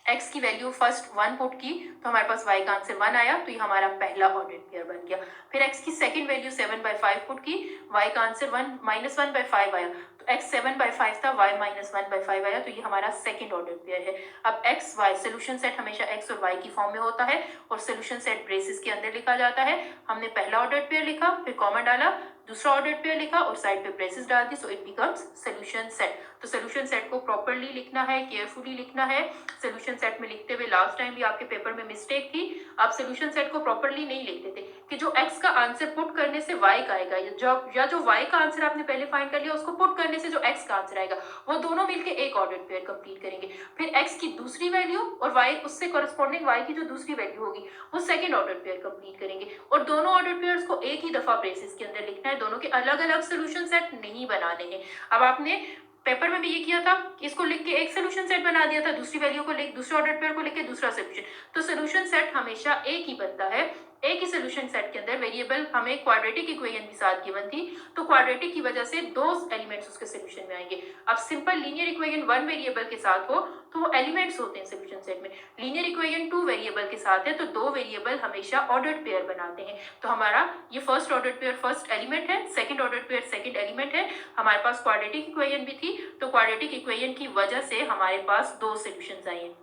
x की वैल्यू फर्स्ट 1 पुट की तो हमारे पास y का आंसर 1 आया, तो ये हमारा पहला ऑर्डर्ड पेयर बन गया। फिर x की सेकंड वैल्यू 7/5 पुट की, y का आंसर 1-1/5 आया, तो x 7/5 था, y -1/5 आया, तो ये हमारा सेकंड ऑर्डर पेयर है। अब x y सोल्यूशन सेट हमेशा x और y की फॉर्म में होता है और सोल्यूशन सेट ब्रेसेस के अंदर लिखा जाता है। हमने पहला ऑर्डर पेयर लिखा, फिर कॉमा डाला, दूसरा ऑर्डर पेयर लिखा और साइड पे ब्रेसेस डाल दी, so it becomes solution set. तो सोल्यूशन सेट को प्रॉपर्ली लिखना है, केयरफुली लिखना है। सोल्यूशन सेट में लिखते हुए लास्ट टाइम भी आपके पेपर में मिस्टेक थी, आप सोल्यूशन सेट को प्रॉपर्ली नहीं लिखते थे कि जो x का आंसर पुट करने से y का आएगा, या जो y का आंसर आपने पहले फाइंड कर लिया उसको पुट करने से जो x का आंसर आएगा, वो दोनों मिलके एक ऑर्डर पेयर कंप्लीट करेंगे। फिर x की दूसरी वैल्यू और y उससे कॉरेस्पॉन्डिंग y की जो दूसरी वैल्यू होगी वो सेकंड ऑर्डर पेयर कंप्लीट करेंगे, और दोनों ऑर्डर पेयर्स को एक ही दफा ब्रेसेस के अंदर लिखना है, दोनों के अलग अलग सोल्यूशन सेट नहीं बनाने हैं। अब आपने पेपर में भी ये किया था, इसको लिख के एक सोल्यूशन सेट बना दिया था, दूसरी वैल्यू को लिख, दूसरे ऑर्डर पेयर को लिख के दूसरा सोल्यूशन। तो सोल्यूशन सेट हमेशा एक ही बनता है, एक ही सोल्यूशन सेट के अंदर वेरिएबल हमें क्वाड्रेटिक इक्वेशन भी साथ गिवन थी, तो क्वाड्रेटिक की वजह से दो एलिमेंट्स उसके सोल्यूशन में आएंगे। अब सिंपल लीनियर इक्वेशन 1 वेरिएबल के साथ हो तो वो एलिमेंट्स होते हैं सोल्यूशन सेट में, लीनियर इक्वेशन 2 वेरिएबल के साथ है तो दो वेरिएबल हमेशा ऑर्डर्ड पेयर बनाते हैं। तो हमारा ये first order pair first element है, second order pair second element है। हमारे पास क्वाड्रेटिक इक्वेशन भी थी, तो क्वाड्रेटिक इक्वेशन की वजह से हमारे पास दो सोल्यूशंस आए हैं।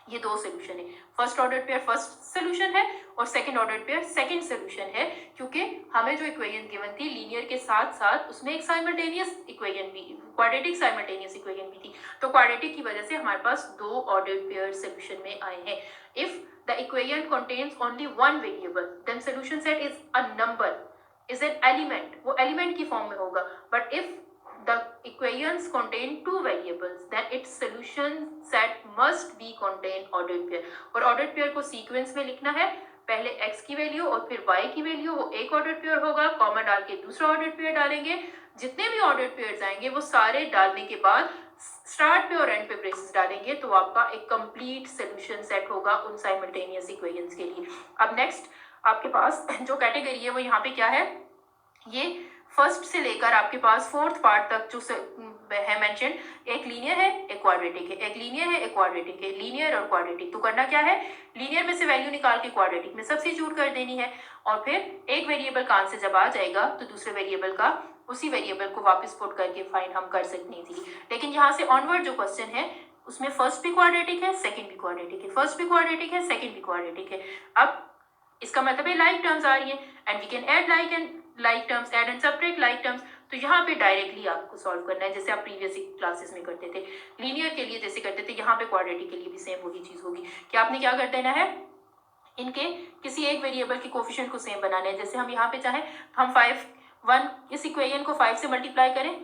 ये दो सोल्यूशन है, first order pair first solution है और second order pair second solution है, क्योंकि हमें जो इक्वेशन गिवन थी लीनियर के साथ साथ उसमें एक साइमल्टेनियस इक्वेशन भी, क्वाड्रेटिक साइमल्टेनियस इक्वेशन भी थी, तो क्वाड्रेटिक की वजह से हमारे पास दो ऑर्डर पेयर सोल्यूशन में आए हैं। If the equation contains only one variable then solution set is a number, is an element, वो एलिमेंट की फॉर्म में होगा। But if the equations contain two variables then its solution set must be contain ordered pair, और ordered pair को sequence में लिखना है, पहले x की वैल्यू और फिर y की वैल्यू, वो एक ऑर्डर पेयर होगा, कॉमा डाल के दूसरा ऑर्डर पेयर डालेंगे, जितने भी ऑर्डर पेयर्स आएंगे वो सारे डालने के बाद स्टार्ट पे और एंड पे ब्रेसेस डालेंगे, तो आपका एक कंप्लीट सोल्यूशन सेट होगा उन साइमल्टेनियस इक्वेशंस के लिए। अब नेक्स्ट आपके पास जो कैटेगरी है वो यहाँ पे क्या है, ये फर्स्ट से लेकर आपके पास फोर्थ पार्ट तक जो है मेंशन, एक लीनियर है एक क्वाड्रेटिक है, एक लीनियर है एक क्वाड्रेटिक है, लीनियर और क्वाड्रेटिक। तो करना क्या है, लीनियर में से वैल्यू निकाल के क्वाड्रेटिक में सब्स्टिट्यूट कर देनी है, और फिर एक वेरिएबल का आंसर जब आ जाएगा तो दूसरे वेरिएबल का उसी वेरिएबल को वापस पुट करके फाइंड हम कर सकते हैं इजीली। लेकिन यहाँ से ऑनवर्ड जो क्वेश्चन है उसमें फर्स्ट भी क्वाड्रेटिक है सेकंड भी क्वाड्रेटिक है, फर्स्ट भी क्वाड्रेटिक है सेकंड भी क्वाड्रेटिक है। अब इसका मतलब है लाइक टर्म्स आ रही है and we can add like and like terms, add and subtract like terms. तो यहाँ पे डायरेक्टली आपको सॉल्व करना है जैसे आप प्रीवियस क्लासेस में करते थे, लीनियर के लिए जैसे करते थे, यहाँ पे क्वाड्रेटिक के लिए भी सेम वही चीज होगी कि आपने क्या कर देना है, इनके किसी एक वेरिएबल के कोफिशिएंट को सेम बनाना है। जैसे हम यहाँ पे चाहें तो हम 1 इस इक्वेशन को 5 से मल्टीप्लाई करें,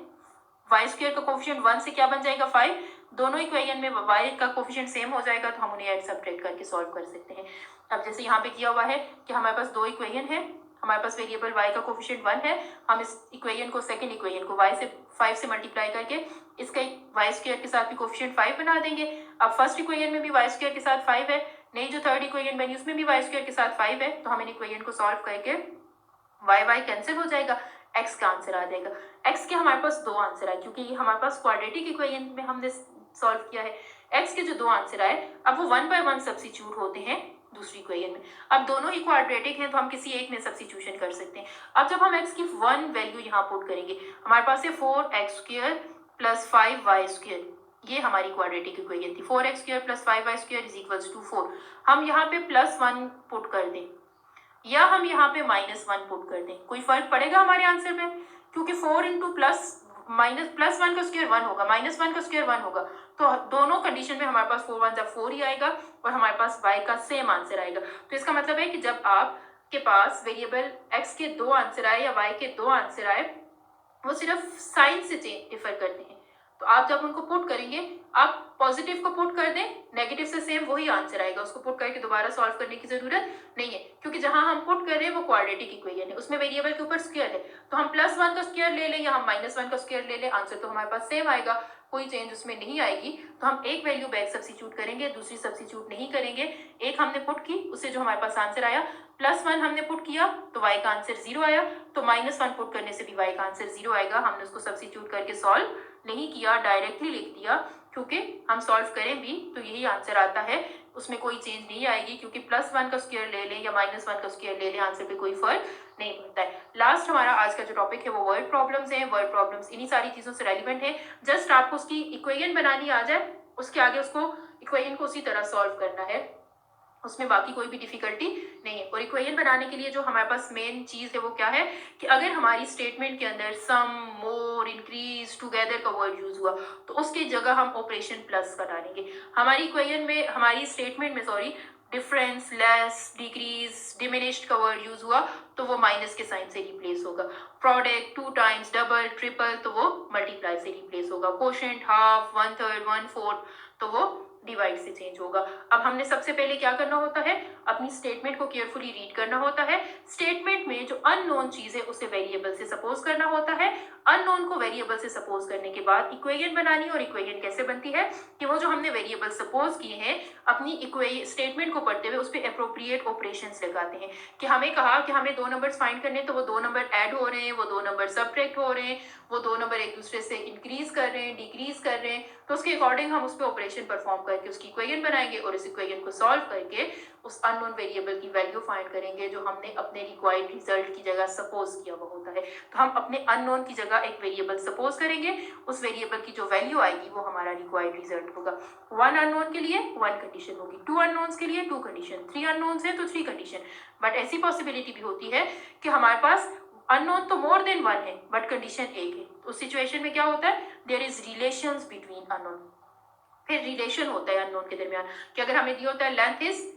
वाई स्क्वायर का कोफिशिएंट 1 से क्या बन जाएगा 5, दोनों इक्वेशन में वाई का कोफिशिएंट सेम हो जाएगा तो हम उन्हें ऐड सब्ट्रैक्ट करके सॉल्व कर सकते हैं। अब जैसे यहाँ पे किया हुआ है कि हमारे पास दो इक्वेशन है, हमारे पास वेरिएबल y का कोफिशिएंट 1 है, हम इस इक्वेशन को सेकंड इक्वेशन को y से 5 से मल्टीप्लाई करके इसका y स्क्वायर के साथ भी कोफिशिएंट 5 बना देंगे। अब फर्स्ट इक्वेशन में भी y स्क्वायर के साथ 5 है, नई जो थर्ड इक्वेशन बनी उसमें भी y स्क्वायर के साथ 5 है, तो हम इन इक्वेशन को सॉल्व करके y कैंसिल हो जाएगा, x का आंसर आ जाएगा। x के हमारे पास दो आंसर आए क्योंकि ये हमारे पास क्वाड्रेटिक इक्वेशन में हमने सॉल्व किया है। x के जो दो आंसर आए अब वो 1 बाय 1 सब्स्टिट्यूट होते हैं दूसरी इक्वेशन में। अब दोनों ही क्वाड्रेटिक हैं तो हम किसी एक में सब्स्टिट्यूशन कर सकते हैं। अब जब हम x की 1 वैल्यू यहाँ पुट करेंगे, हमारे पास है 4x² प्लस 5y², ये हमारी क्वाड्रेटिक इक्वेशन थी, 4x² plus 5y² is equals to 4। हम यहाँ पे +1 पुट कर दें या हम यहाँ पे -1 पुट कर दें, कोई फर्क पड़ेगा हमारे आंसर में, क्योंकि 4 इंटू +1 का स्क्वायर 1 होगा, -1 का स्क्वायर 1 होगा, तो दोनों कंडीशन में हमारे पास 4 1 जा 4 ही आएगा और हमारे पास y का सेम आंसर आएगा। तो इसका मतलब है कि जब आपके पास वेरिएबल x के दो आंसर आए या y के दो आंसर आए, वो सिर्फ साइन से डिफर करते हैं। तो आप जब उनको पुट करेंगे, आप पॉजिटिव को पुट कर दें, नेगेटिव से सेम वही आंसर आएगा, उसको पुट करके दोबारा सॉल्व करने की जरूरत नहीं है, क्योंकि जहां हम पुट कर रहे हैं वो क्वाड्रेटिक इक्वेशन है, उसमें वेरिएबल के ऊपर स्क्वायर है, तो हम +1 का स्क्वायर ले लें या हम -1 का स्क्वायर ले लें, आंसर तो हमारे पास सेम आएगा, कोई चेंज उसमें नहीं आएगी। तो हम एक वैल्यू बैक सब्स्टिट्यूट करेंगे, दूसरी सब्स्टिट्यूट नहीं करेंगे। एक हमने पुट की, उससे जो हमारे पास आंसर आया, +1 हमने पुट किया तो y का आंसर 0 आया, तो -1 पुट करने से भी y का आंसर 0 आएगा। हमने उसको सब्स्टिट्यूट करके सॉल्व नहीं किया, डायरेक्टली लिख दिया, क्योंकि हम सॉल्व करें भी तो यही आंसर आता है, उसमें कोई चेंज नहीं आएगी, क्योंकि +1 का स्क्वायर ले लें या -1 का स्क्वायर ले लें, आंसर पे कोई फर्क नहीं पड़ता है। लास्ट हमारा आज का जो टॉपिक है वो वर्ड प्रॉब्लम्स हैं। वर्ड प्रॉब्लम्स इन्हीं सारी चीजों से रेलिवेंट है, जस्ट आपको उसकी इक्वेशन बनानी आ जाए, उसके आगे उसको इक्वेशन को उसी तरह सॉल्व करना है, उसमें बाकी कोई भी डिफिकल्टी नहीं है। और इक्वेशन बनाने के लिए जो हमारे पास मेन चीज है वो क्या है कि अगर हमारी स्टेटमेंट के अंदर सम, मोर, इंक्रीज, टुगेदर का वर्ड यूज हुआ तो उसकी जगह हम ऑपरेशन प्लस का डालेंगे। हमारी इक्वेशन में, हमारी स्टेटमेंट में sorry, difference, less, decrease, diminished का वर्ड यूज हुआ तो वो माइनस के साइन से रिप्लेस होगा। प्रोडक्ट 2 टाइम्स, डबल, ट्रिपल तो वो मल्टीप्लाई से रिप्लेस होगा। कोशेंट, हाफ, 1/3, 1/4 तो वो डिवाइड से चेंज होगा। अब हमने सबसे पहले क्या करना होता है, अपनी स्टेटमेंट को केयरफुली रीड करना होता है। स्टेटमेंट में जो अननोन चीज है उसे वेरिएबल से सपोज करना होता है। अननोन को वेरिएबल से सपोज करने के बाद इक्वेशन बनानी, और इक्वेशन कैसे बनती है कि वो जो हमने वेरिएबल सपोज किए हैं, अपनी स्टेटमेंट को पढ़ते हुए उस पर अप्रोप्रिएट ऑपरेशंस लगाते हैं। कि हमें कहा कि हमें 2 नंबर्स फाइंड करने, तो वो 2 नंबर ऐड हो रहे हैं, वो 2 नंबर सबट्रैक्ट हो रहे हैं, वो 2 नंबर एक दूसरे से इंक्रीज कर रहे हैं, डिक्रीज कर रहे हैं, तो उसके अकॉर्डिंग हम उस पर ऑपरेशन परफॉर्म करके उसकी इक्वेशन बनाएंगे, और इस इक्वेशन को सॉल्व करके उस अननोन वेरिएबल की वैल्यू फाइंड करेंगे जो हमने अपने रिक्वायर्ड रिजल्ट की जगह सपोज किया हुआ होता है। तो हम अपने अननोन की जगह एक वेरिएबल सपोज करेंगे, उस वेरिएबल की जो वैल्यू आएगी वो हमारा रिक्वायर्ड रिजल्ट होगा। 1 अननोन के लिए 1 कंडीशन होगी, 2 अननोन्स के लिए 2 कंडीशन, 3 अननोन्स है तो 3 कंडीशन। बट ऐसी पॉसिबिलिटी भी होती है कि हमारे पास अननोन तो मोर देन 1 है बट कंडीशन एक है, तो उस सिचुएशन में क्या होता है, there is relations between unknown. फिर रिलेशन होता है अननोन के दरमियान कि अगर हमें दिया होता है length is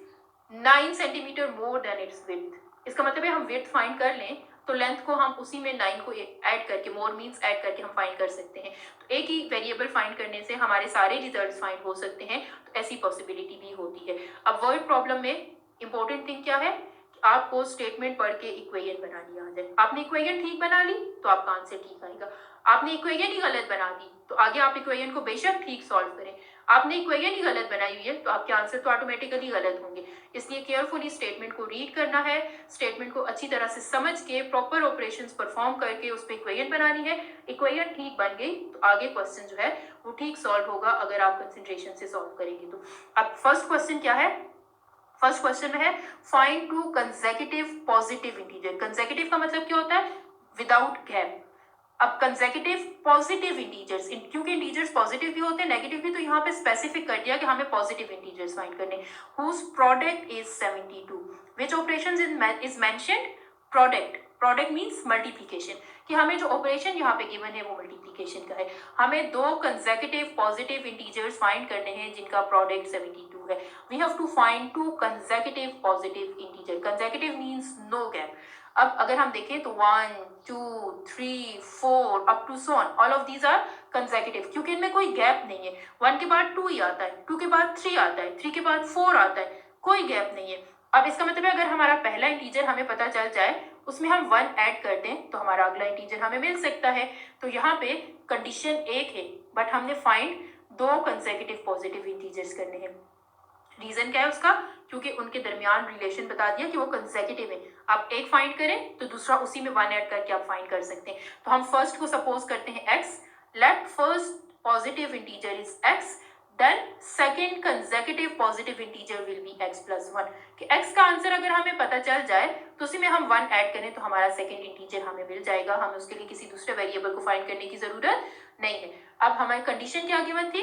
9 centimetre more than its width, इसका मतलब है हम विड्थ फाइंड कर लें तो लेंथ को हम उसी में 9 को ऐड करके, मोर मींस ऐड करके हम फाइंड कर सकते हैं। तो एक ही वेरिएबल फाइंड करने से हमारे सारे रिजल्ट्स फाइंड हो सकते हैं, तो ऐसी पॉसिबिलिटी भी होती है। अब वर्ड प्रॉब्लम में इंपॉर्टेंट थिंग क्या है कि आपको स्टेटमेंट पढ़ के इक्वेशन बनानी आ जाए। आपने इक्वेशन ठीक बना ली तो आपका आंसर ठीक आएगा, आपने इक्वेशन ही गलत बना दी तो आगे आप इक्वेशन को बेशक ठीक सॉल्व करें, आपने इक्वेशन ही गलत बनाई हुई है तो आपके आंसर तो ऑटोमेटिकली गलत होंगे। इसलिए केयरफुली स्टेटमेंट को रीड करना है, स्टेटमेंट को अच्छी तरह से समझ के प्रॉपर ऑपरेशंस परफॉर्म करके उस पर इक्वेशन बनानी है। इक्वेशन ठीक बन गई तो आगे क्वेश्चन जो है वो ठीक सॉल्व होगा अगर आप कंसंट्रेशन से सॉल्व करेंगे तो। अब फर्स्ट क्वेश्चन क्या है, फर्स्ट क्वेश्चन में है find 2 consecutive positive integer. Consecutive का मतलब क्या होता है, विदाउट गैप। अब कंसेक्यूटिव पॉजिटिव इंटीजर्स, क्योंकि इंटीजर्स पॉजिटिव भी होते हैं नेगेटिव भी, तो यहाँ पे स्पेसिफिक कर दिया कि हमें पॉजिटिव इंटीजर्स फाइंड करने, whose product is 72। Which operations is mentioned, product, product means multiplication, कि हमें जो ऑपरेशन यहाँ पे गिवन है वो मल्टीप्लिकेशन का है। हमें 2 कंसेक्यूटिव पॉजिटिव इंटीजर्स फाइंड करने हैं जिनका प्रोडक्ट 72 है। We have to find 2 consecutive positive integer. Consecutive means no gap. अब अगर हम देखें तो 1 2 3 4 up to so on, all of these are consecutive, क्योंकि इनमें कोई गैप नहीं है। 1 के बाद 2 ही आता है, 2 के बाद 3 आता है, 3 के बाद 4 आता है, कोई गैप नहीं है। अब इसका मतलब है अगर हमारा पहला इंटीजर हमें पता चल जाए, उसमें हम 1 ऐड कर दें तो हमारा अगला इंटीजर हमें मिल सकता है। तो यहाँ पे कंडीशन एक है बट हमने फाइंड 2 कंसेक्यूटिव पॉजिटिव इंटीजर्स करने हैं। रीजन क्या है उसका, क्योंकि उनके दरमियान रिलेशन बता दिया कि वो कंसेक्यूटिव है। आप एक फाइंड करें तो दूसरा उसी में 1 ऐड करके आप फाइंड कर सकते हैं। तो हम फर्स्ट को सपोज करते हैं x, let first positive integer is x, then second consecutive positive integer will be x + 1। कि x का आंसर अगर हमें पता चल जाए तो उसी में हम 1 ऐड करें तो हमारा सेकेंड इंटीजर हमें मिल जाएगा, हमें उसके लिए किसी दूसरे वेरिएबल को फाइंड करने की जरूरत नहीं है। अब हमारी कंडीशन क्या गिवन थी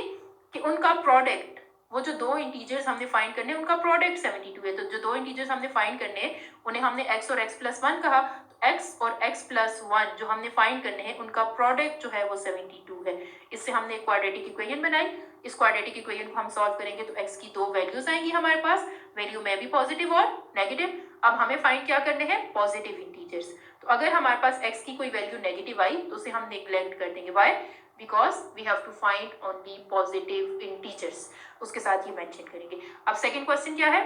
कि उनका प्रोडक्ट, वो जो 2 इंटीजर्स हमने फाइंड करने उनका प्रोडक्ट 72 है। तो जो 2 इंटीजर्स हमने फाइंड करने उन्हें हमने x और x + 1 कहा, तो x और x + 1 जो हमने फाइंड करने हैं उनका प्रोडक्ट जो है वो 72 है। इससे हमने एक क्वाड्रेटिक इक्वेशन बनाई, इस क्वाड्रेटिक इक्वेशन को हम सॉल्व करेंगे तो x की 2 वैल्यूज आएंगी हमारे पास, वैल्यू में भी पॉजिटिव और नेगेटिव। अब हमें फाइंड क्या करने हैं, पॉजिटिव इंटीजर्स। तो अगर हमारे पास x की कोई वैल्यू नेगेटिव आई तो उसे हम नेग्लेक्ट कर देंगे। Why, because we have to find only positive integers, उसके साथ ये मेंशन करेंगे। अब सेकेंड क्वेश्चन क्या है,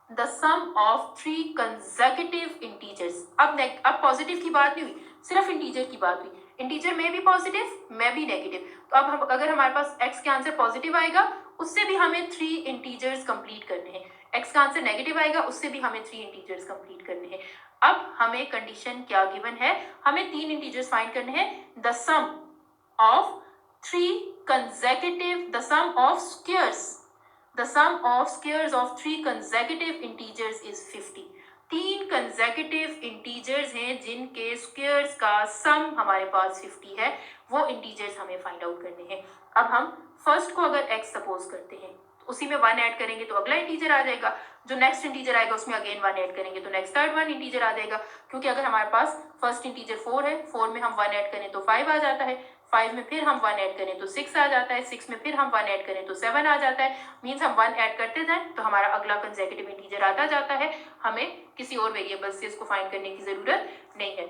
the sum of 3 consecutive integers. अब पॉजिटिव की बात नहीं हुई, सिर्फ इंटीजर की बात हुई। इंटीजर में भी पॉजिटिव में भी नेगेटिव, तो अब हम अगर हमारे पास x के आंसर पॉजिटिव आएगा उससे भी हमें 3 इंटीजर्स कंप्लीट करने हैं, x का आंसर नेगेटिव आएगा उससे भी हमें 3 इंटीजर्स कंप्लीट करने हैं। अब हमें कंडीशन क्या गिवन है, हमें 3 इंटीजर्स फाइंड करने हैं। The sum of 3 consecutive, the sum of squares of 3 consecutive integers is 50। 3 consecutive integers हैं जिनके squares का sum हमारे पास 50 है, वो integers हमें find out करने हैं। अब हम फर्स्ट को अगर x सपोज करते हैं तो उसी में 1 ऐड करेंगे तो अगला इंटीजर आ जाएगा, जो नेक्स्ट इंटीजर आएगा उसमें अगेन 1 ऐड करेंगे तो नेक्स्ट थर्ड 1 इंटीजर आ जाएगा। क्योंकि अगर हमारे पास फर्स्ट इंटीजर 4 है, 4 में हम 1 ऐड करें तो 5 आ जाता है, 5 में फिर हम 1 ऐड करें तो 6 आ जाता है, 6 में फिर हम 1 ऐड करें तो 7 आ जाता है। मीन्स हम 1 ऐड करते जाएं तो हमारा अगला कंसेक्यूटिव इंटीजर आता जाता है, हमें किसी और वेरिएबल से इसको फाइंड करने की जरूरत नहीं है।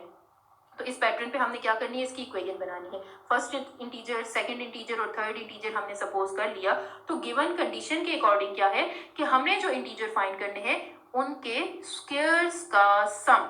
तो इस पैटर्न पे हमने क्या करनी है, इसकी इक्वेशन बनानी है। फर्स्ट इंटीजर, सेकंड इंटीजर और थर्ड इंटीजर हमने सपोज कर लिया, तो गिवन कंडीशन के अकॉर्डिंग क्या है कि हमने जो इंटीजर फाइंड करने हैं उनके स्क्वायर्स का सम,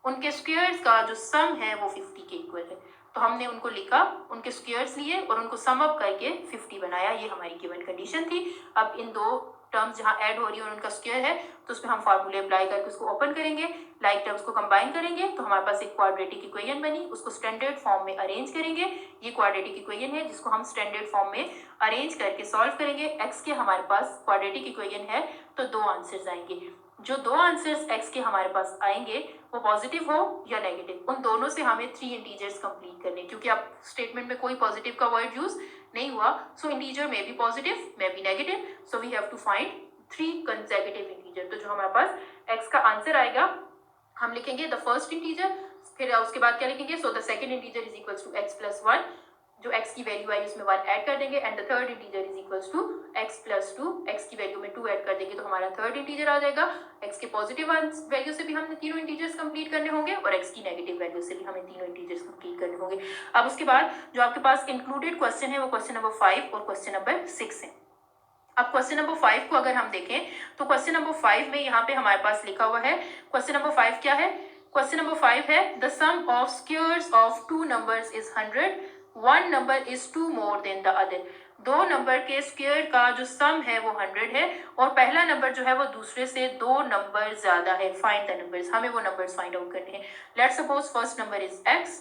उनके स्क्वायर्स का जो सम है वो 50 के इक्वल है। तो हमने उनको लिखा, उनके स्क्वायर्स लिए और उनको सम अप करके 50 बनाया, ये हमारी गिवन कंडीशन थी। अब इन दो टर्म्स जहाँ ऐड हो रही है और उनका स्क्वायर है तो उसमें हम फार्मूले अप्लाई करके उसको ओपन करेंगे, लाइक टर्म्स को कंबाइन करेंगे तो हमारे पास एक क्वाड्रेटिक इक्वेशन बनी, उसको स्टैंडर्ड फॉर्म में अरेंज करेंगे। ये क्वाड्रेटिक इक्वेशन है जिसको हम स्टैंडर्ड फॉर्म में अरेंज करके सॉल्व करेंगे। एक्स के हमारे पास क्वाड्रेटिक इक्वेशन है तो 2 आंसर्स आएंगे, जो 2 आंसर्स एक्स के हमारे पास आएंगे वो पॉजिटिव हो या नेगेटिव, उन दोनों से हमें 3 इंटीजर्स कंप्लीट करने। क्योंकि अब स्टेटमेंट में कोई पॉजिटिव का वर्ड यूज नहीं हुआ, सो इंटीजर में भी पॉजिटिव में भी negative, so we have to find 3 consecutive integer. तो जो हमारे पास एक्स का आंसर आएगा, हम लिखेंगे द फर्स्ट इंटीजर, फिर उसके बाद क्या लिखेंगे, so the second integer is equals to x plus 1, जो x की वैल्यू आई उसमें 1 ऐड कर देंगे, and the third integer is equals to x plus 2, x की वैल्यू में 2 ऐड कर देंगे तो हमारा थर्ड इंटीजर आ जाएगा। x के पॉजिटिव वैल्यू से भी हमने तीनों इंटीजर्स कंप्लीट करने होंगे और x की नेगेटिव वैल्यू से भी हमें तीनों इंटीजर्स कंप्लीट करने होंगे। अब उसके बाद जो आपके पास इंक्लूडेड क्वेश्चन है वो क्वेश्चन नंबर 5 और क्वेश्चन नंबर 6 है। अब क्वेश्चन नंबर 5 को अगर हम देखें तो क्वेश्चन नंबर 5 में यहाँ पे हमारे पास लिखा हुआ है, क्वेश्चन नंबर 5 क्या है, क्वेश्चन नंबर 5 है the sum of squares of 2 numbers is 100, one number is 2 more than the other. 2 number के स्क्वायर का जो सम है वो 100 है और पहला नंबर जो है वो दूसरे से 2 नंबर ज्यादा है। फाइंड द नंबर्स, हमें वो नंबर्स फाइंड आउट करने हैं। Let's suppose first number is x,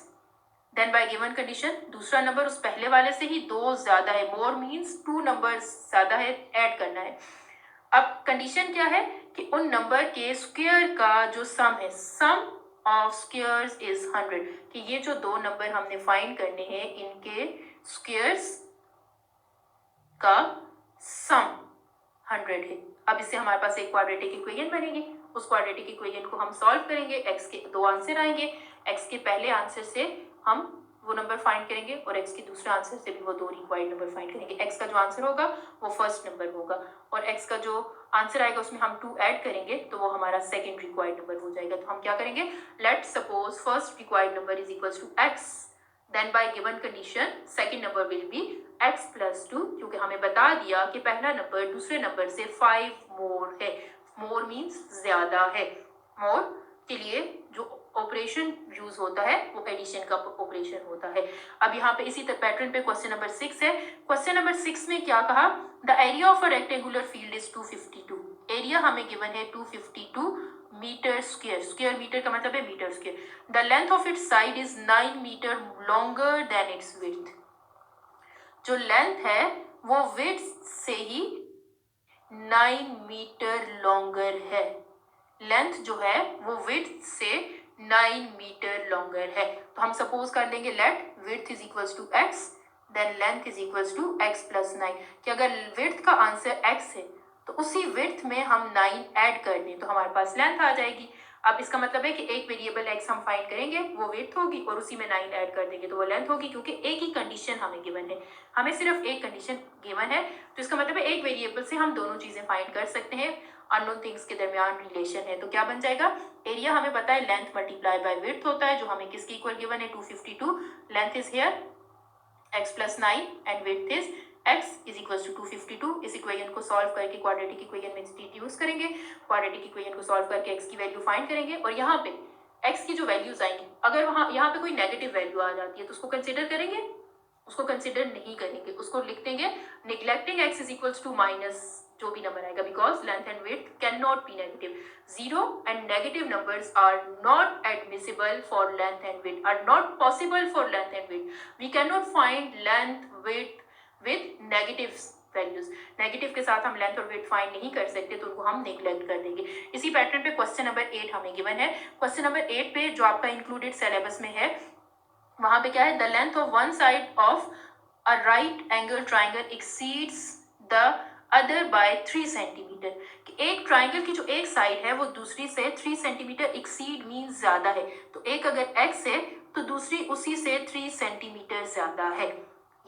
then by given condition दूसरा नंबर उस पहले वाले से ही 2 ज्यादा है, मोर मीन्स 2 नंबर ज्यादा है, ऐड करना है। अब कंडीशन क्या है कि उन नंबर के स्क्वायर का जो सम है, सम ऑफ स्क्वायर्स इज 100, कि ये जो 2 नंबर हमने फाइंड करने हैं इनके स्क्वायर्स का सम 100 है। अब इससे हमारे पास एक क्वाड्रेटिक इक्वेशन बनेगी, उस क्वाड्रेटिक इक्वेशन को हम सॉल्व करेंगे, x के 2 आंसर आएंगे, x के पहले आंसर से हम वो नंबर फाइंड करेंगे और x के दूसरे आंसर से भी वो 2 रिक्वायर्ड नंबर फाइंड करेंगे। x का जो आंसर होगा वो फर्स्ट नंबर होगा और x का जो आंसर आएगा उसमें हम 2 ऐड करेंगे तो वो हमारा सेकंड रिक्वायर्ड नंबर हो जाएगा। तो हम क्या करेंगे, let suppose first required number is equals to x, then by given condition second number will be x plus 2, क्योंकि हमें बता दिया कि पहला नंबर दूसरे नंबर से 5 मोर है, मोर मीन्स ज्यादा है। मोर के लिए जो ऑपरेशन यूज होता है वो एडिशन का ऑपरेशन होता है। अब यहाँ पे इसी पैटर्न पे क्वेश्चन नंबर 6 है। क्वेश्चन नंबर 6 में क्या कहा, the area of a rectangular field is 252, area हमें गिवन है 252 मीटर स्क्वायर, स्क्वायर मीटर का मतलब है metre square. The length of its side is 9 metre longer than its width, जो लेंथ है वो विड्थ से ही 9 मीटर लॉन्गर है, लेंथ जो है वो विड्थ से 9 मीटर लॉन्गर है। तो हम सपोज कर लेंगे let width is equals to x, then length is equals to x plus 9, कि अगर विड्थ का आंसर x है तो उसी विड्थ में हम 9 ऐड कर दें तो हमारे पास लेंथ आ जाएगी। अब इसका मतलब है कि एक वेरिएबल x हम फाइंड करेंगे वो विड्थ होगी और उसी में 9 ऐड कर देंगे तो वो लेंथ होगी, क्योंकि एक ही कंडीशन हमें गिवन है, हमें सिर्फ एक कंडीशन गिवन है। तो इसका मतलब है एक वेरिएबल से हम दोनों चीजें फाइंड कर सकते हैं, अननोन थिंग्स के दरमियान रिलेशन है। तो क्या बन जाएगा, एरिया हमें पता है लेंथ मल्टीप्लाई बाय विड्थ होता है, जो हमें किसकी इक्वल गिवन है 252, length is here x x + 9 and width is x = 252। इस इक्वेशन को सॉल्व करके क्वाड्रेटिक इक्वेशन में इंट्रोड्यूस करेंगे, क्वाड्रेटिक इक्वेशन को सॉल्व करके x की वैल्यू फाइंड करेंगे और यहाँ पे x की जो वैल्यूज आएंगी, अगर वहाँ यहाँ पे कोई नेगेटिव वैल्यू आ जाती है तो उसको कंसिडर करेंगे, उसको कंसिडर नहीं करेंगे, उसको लिख देंगे निग्लेक्टिंग x = माइनस जो भी नंबर आएगा, because length and width can not be negative. Zero and negative numbers are not admissible for length and width, are not possible for length and width. We can not find length width with negative values. Negative के साथ हम length और width find नहीं कर सकते, तो उनको हम नेग्लेक्ट कर देंगे। इसी पैटर्न पे क्वेश्चन नंबर 8 हमें गिवन है। क्वेश्चन नंबर 8 पे जो आपका इंक्लूडेड सिलेबस में है, वहां पे क्या है, the length of one side of a right angle triangle exceeds the other by 3 centimetre. एक ट्राइंगल की जो एक साइड है वो दूसरी से 3 सेंटीमीटर एक्सीड मीन्स ज्यादा है, तो एक अगर x है तो दूसरी उसी से 3 सेंटीमीटर ज्यादा है,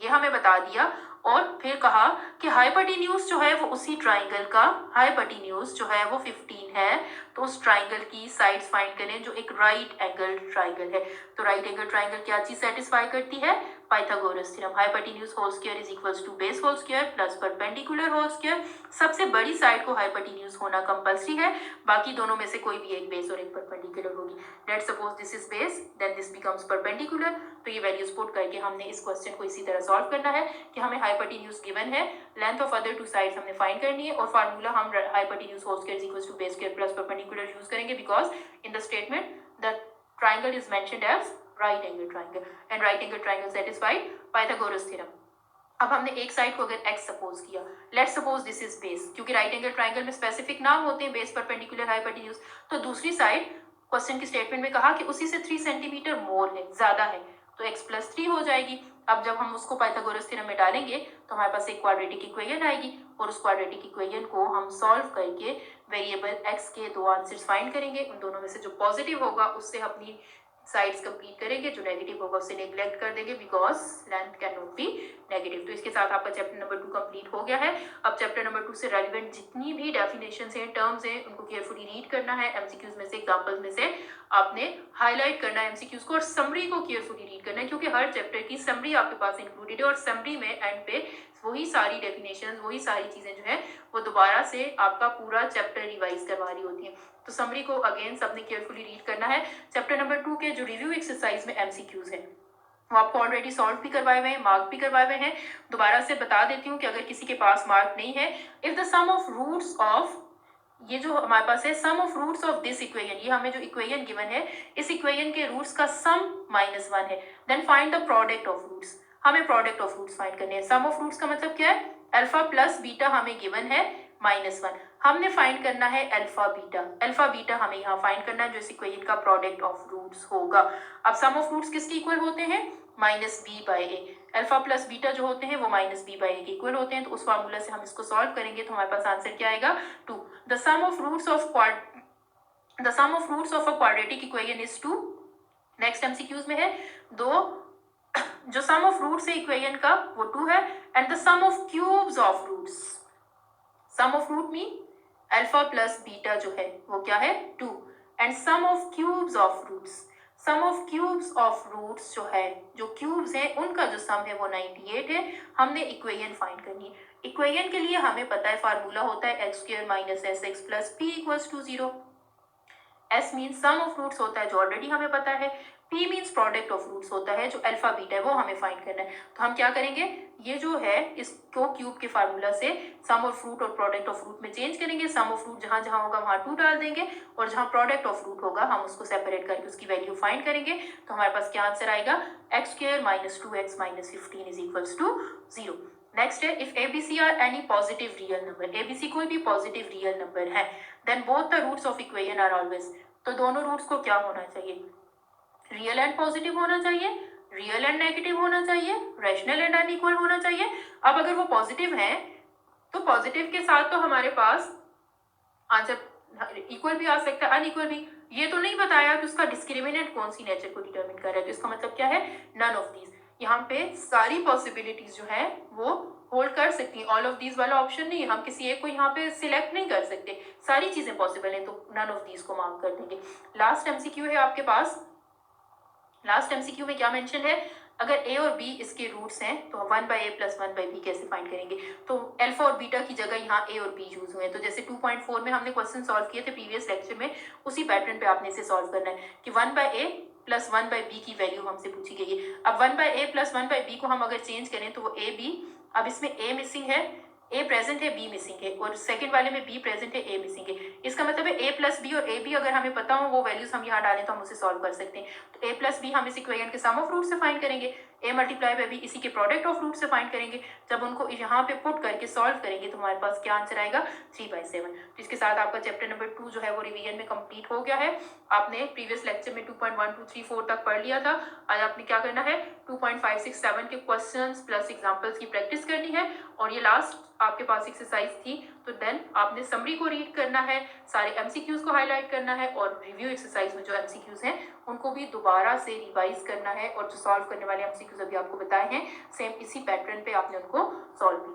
ये हमें बता दिया। और फिर कहा कि हाइपोटेन्यूज जो है वो उसी ट्राइंगल का, हाइपोटेन्यूज जो है वो 15 है, तो उस ट्राइंगल की साइड्स फाइंड करें जो एक राइट एंगल ट्राइंगल है। तो राइट एंगल ट्राइंगल क्या चीज सेटिस्फाई करती है, Pythagoras theorem. Hypotenuse whole square is equals to base whole square plus perpendicular whole square. सबसे बड़ी साइड को हाइपोटेन्यूज होना कंपल्सरी है, बाकी दोनों में से कोई भी एक बेस और एक परपेंडिकुलर होगी। Let's suppose this is base, then this becomes perpendicular. तो ये वैल्यूज पुट करके हमने इस क्वेश्चन को इसी तरह सॉल्व करना है कि हमें हाइपोटेन्यूज गिवन है, length of other two sides हमने फाइंड करनी है और फार्मूला हम hypotenuse whole square is equals to base square plus perpendicular use करेंगे, because in the statement the triangle is mentioned as right angle triangle and right angle triangle satisfied Pythagoras theorem। अब हमने एक side को अगर x suppose किया, let's suppose this is base, क्योंकि right angle triangle में specific नाम होते हैं बेस, परपेंडिकुलर, हाइपोटेन्यूज। तो दूसरी साइड क्वेश्चन की स्टेटमेंट में कहा कि उसी से 3 सेंटीमीटर मोर है, ज्यादा है, तो x + 3 हो जाएगी। अब जब हम उसको पाइथागोरस थ्योरम में डालेंगे तो हमारे पास एक क्वाड्रेटिक इक्वेशन आएगी और उस क्वाड्रेटिक इक्वेशन को हम सॉल्व करके वेरिएबल x के दो आंसर्स फाइंड करेंगे। उन दोनों में से जो पॉजिटिव होगा उससे अपनी साइड्स कंप्लीट करेंगे, जो नेगेटिव होगा उससे नेग्लेक्ट कर देंगे, because length can not be negative. तो इसके साथ आपका चैप्टर नंबर 2 कंप्लीट हो गया है। अब चैप्टर नंबर 2 से रेलिवेंट जितनी भी डेफिनेशंस हैं, टर्म्स हैं, उनको केयरफुली रीड करना है। एमसीक्यूज में से, एग्जांपल्स में से आपने हाईलाइट करना है एमसीक्यूज को और समरी को केयरफुली रीड करना है, क्योंकि हर चैप्टर की समरी आपके पास इंक्लूडेड है और समरी में एंड पे वही सारी डेफिनेशंस, वही सारी चीजें जो है वो दोबारा से आपका पूरा चैप्टर रिवाइज करवा रही होती हैं। तो समरी को अगेन सबने केयरफुली रीड करना है। चैप्टर नंबर 2 के जो रिव्यू एक्सरसाइज में एमसीक्यूज हैं वो आपको ऑलरेडी सॉल्व भी करवाए हुए हैं, मार्क भी करवाए हुए हैं। दोबारा से बता देती हूँ कि अगर किसी के पास मार्क नहीं है, if the sum of roots of, ये जो हमारे पास है sum of roots of this equation, ये हमें जो इक्वेशन गिवन है इस इक्वेशन के रूट्स का सम -1 है, then find the product of roots. हमें प्रोडक्ट ऑफ रूट्स फाइंड करने हैं। सम ऑफ रूट्स का मतलब क्या है, अल्फा प्लस बीटा हमें गिवन है -1, हमने फाइंड करना है अल्फा बीटा। अल्फा बीटा हमें यहाँ फाइंड करना है जो इस इक्वेशन का प्रोडक्ट ऑफ रूट्स होगा। अब सम ऑफ रूट्स किसके इक्वल होते हैं, -b/a। अल्फा प्लस बीटा जो होते हैं वो -b/a के इक्वल होते हैं, तो उस फार्मूला से हम इसको सॉल्व करेंगे तो हमारे पास आंसर क्या आएगा, 2। The sum of roots of a quadratic equation is 2। Next MCQs में है दो, जो सम ऑफ रूट्स है इक्वेशन का वो 2 है, and the sum of cubes of roots, sum of root mean alpha plus beta जो है वो क्या है, 2, and sum of cubes of roots, sum of cubes of roots जो है, जो क्यूब्स हैं उनका जो सम है वो 98 है। हमने इक्वेशन फाइंड करनी है। इक्वेशन के लिए हमें पता है फार्मूला होता है x² - sx + p = 0। s mean sum of roots होता है जो ऑलरेडी हमें पता है, p means product of roots होता है जो अल्फा बीटा है वो हमें फाइंड करना है। तो हम क्या करेंगे, ये जो है इसको क्यूब के फार्मूला से सम ऑफ रूट और प्रोडक्ट ऑफ रूट में चेंज करेंगे। सम ऑफ रूट जहां जहां होगा वहां 2 डाल देंगे और जहां प्रोडक्ट ऑफ रूट होगा हम उसको सेपरेट करके उसकी वैल्यू फाइंड करेंगे। तो हमारे पास क्या आंसर आएगा, x² - 2x - 15 = 0। नेक्स्ट है, if ABC are any positive real number, ABC कोई भी पॉजिटिव रियल नंबर है, then both the roots of equation are always, तो दोनों रूट्स को क्या होना चाहिए, रियल एंड पॉजिटिव होना चाहिए, रियल एंड नेगेटिव होना चाहिए, रैशनल एंड अनइक्वल होना चाहिए। अब अगर वो पॉजिटिव है तो पॉजिटिव के साथ तो हमारे पास आंसर इक्वल भी आ सकता है, अनइक्वल भी। ये तो नहीं बताया कि उसका डिस्क्रिमिनेंट कौन सी नेचर को डिटरमिन कर रहा है, तो इसका मतलब क्या है, नन ऑफ दीज। यहाँ पे सारी पॉसिबिलिटीज जो है वो होल्ड कर सकती है, ऑल ऑफ दीज वाला ऑप्शन नहीं है, हम किसी एक को यहाँ पे सिलेक्ट नहीं कर सकते, सारी चीजें पॉसिबल है, तो नन ऑफ दीज को मार्क कर देंगे। लास्ट एमसीक्यू है आपके पास, लास्ट एमसीक्यू में क्या मेंशन है, अगर a और b इसके रूट्स हैं तो 1/a + 1/b कैसे फाइंड करेंगे? तो अल्फा और बीटा की जगह यहाँ a और b यूज हुए हैं। तो जैसे 2.4 में हमने क्वेश्चन सॉल्व किए थे प्रीवियस लेक्चर में, उसी पैटर्न पे आपने इसे सॉल्व करना है कि 1/a + 1/b की वैल्यू हमसे पूछी गई है। अब 1/a + 1/b को हम अगर चेंज करें तो वो a b, अब इसमें a मिसिंग है, a प्रेजेंट है, b मिसिंग है, और सेकंड वाले में b प्रेजेंट है, a मिसिंग है। इसका मतलब है a + b और a b अगर हमें पता हो वो वैल्यूज हम यहाँ डालें तो हम उसे सॉल्व कर सकते हैं। तो a + b हम इस इक्वेशन के सम ऑफ रूट से फाइंड करेंगे, a × b इसी के प्रोडक्ट ऑफ रूट से फाइंड करेंगे। जब उनको यहाँ पे पुट करके सॉल्व करेंगे तो हमारे पास क्या आंसर आएगा? 3/7। तो इसके साथ आपका चैप्टर नंबर 2 जो है वो रिवीजन में कंप्लीट हो गया है। आपने प्रीवियस लेक्चर में 2.1 2 3 4 तक पढ़ लिया था। आज आपने क्या करना है? 2.5 6 7 के क्वेश्चंस प्लस एग्जांपल्स की प्रैक्टिस करनी है, और ये लास्ट आपके पास एक्सरसाइज थी। तो देन आपने समरी को रीड करना है, सारे एमसीक्यूज को हाईलाइट करना है, और रिव्यू एक्सरसाइज में जो एमसीक्यूज हैं उनको भी दोबारा से रिवाइज करना है, और जो सॉल्व करने वाले एमसीक्यूज अभी आपको बताए हैं सेम इसी पैटर्न पे आपने उनको सॉल्व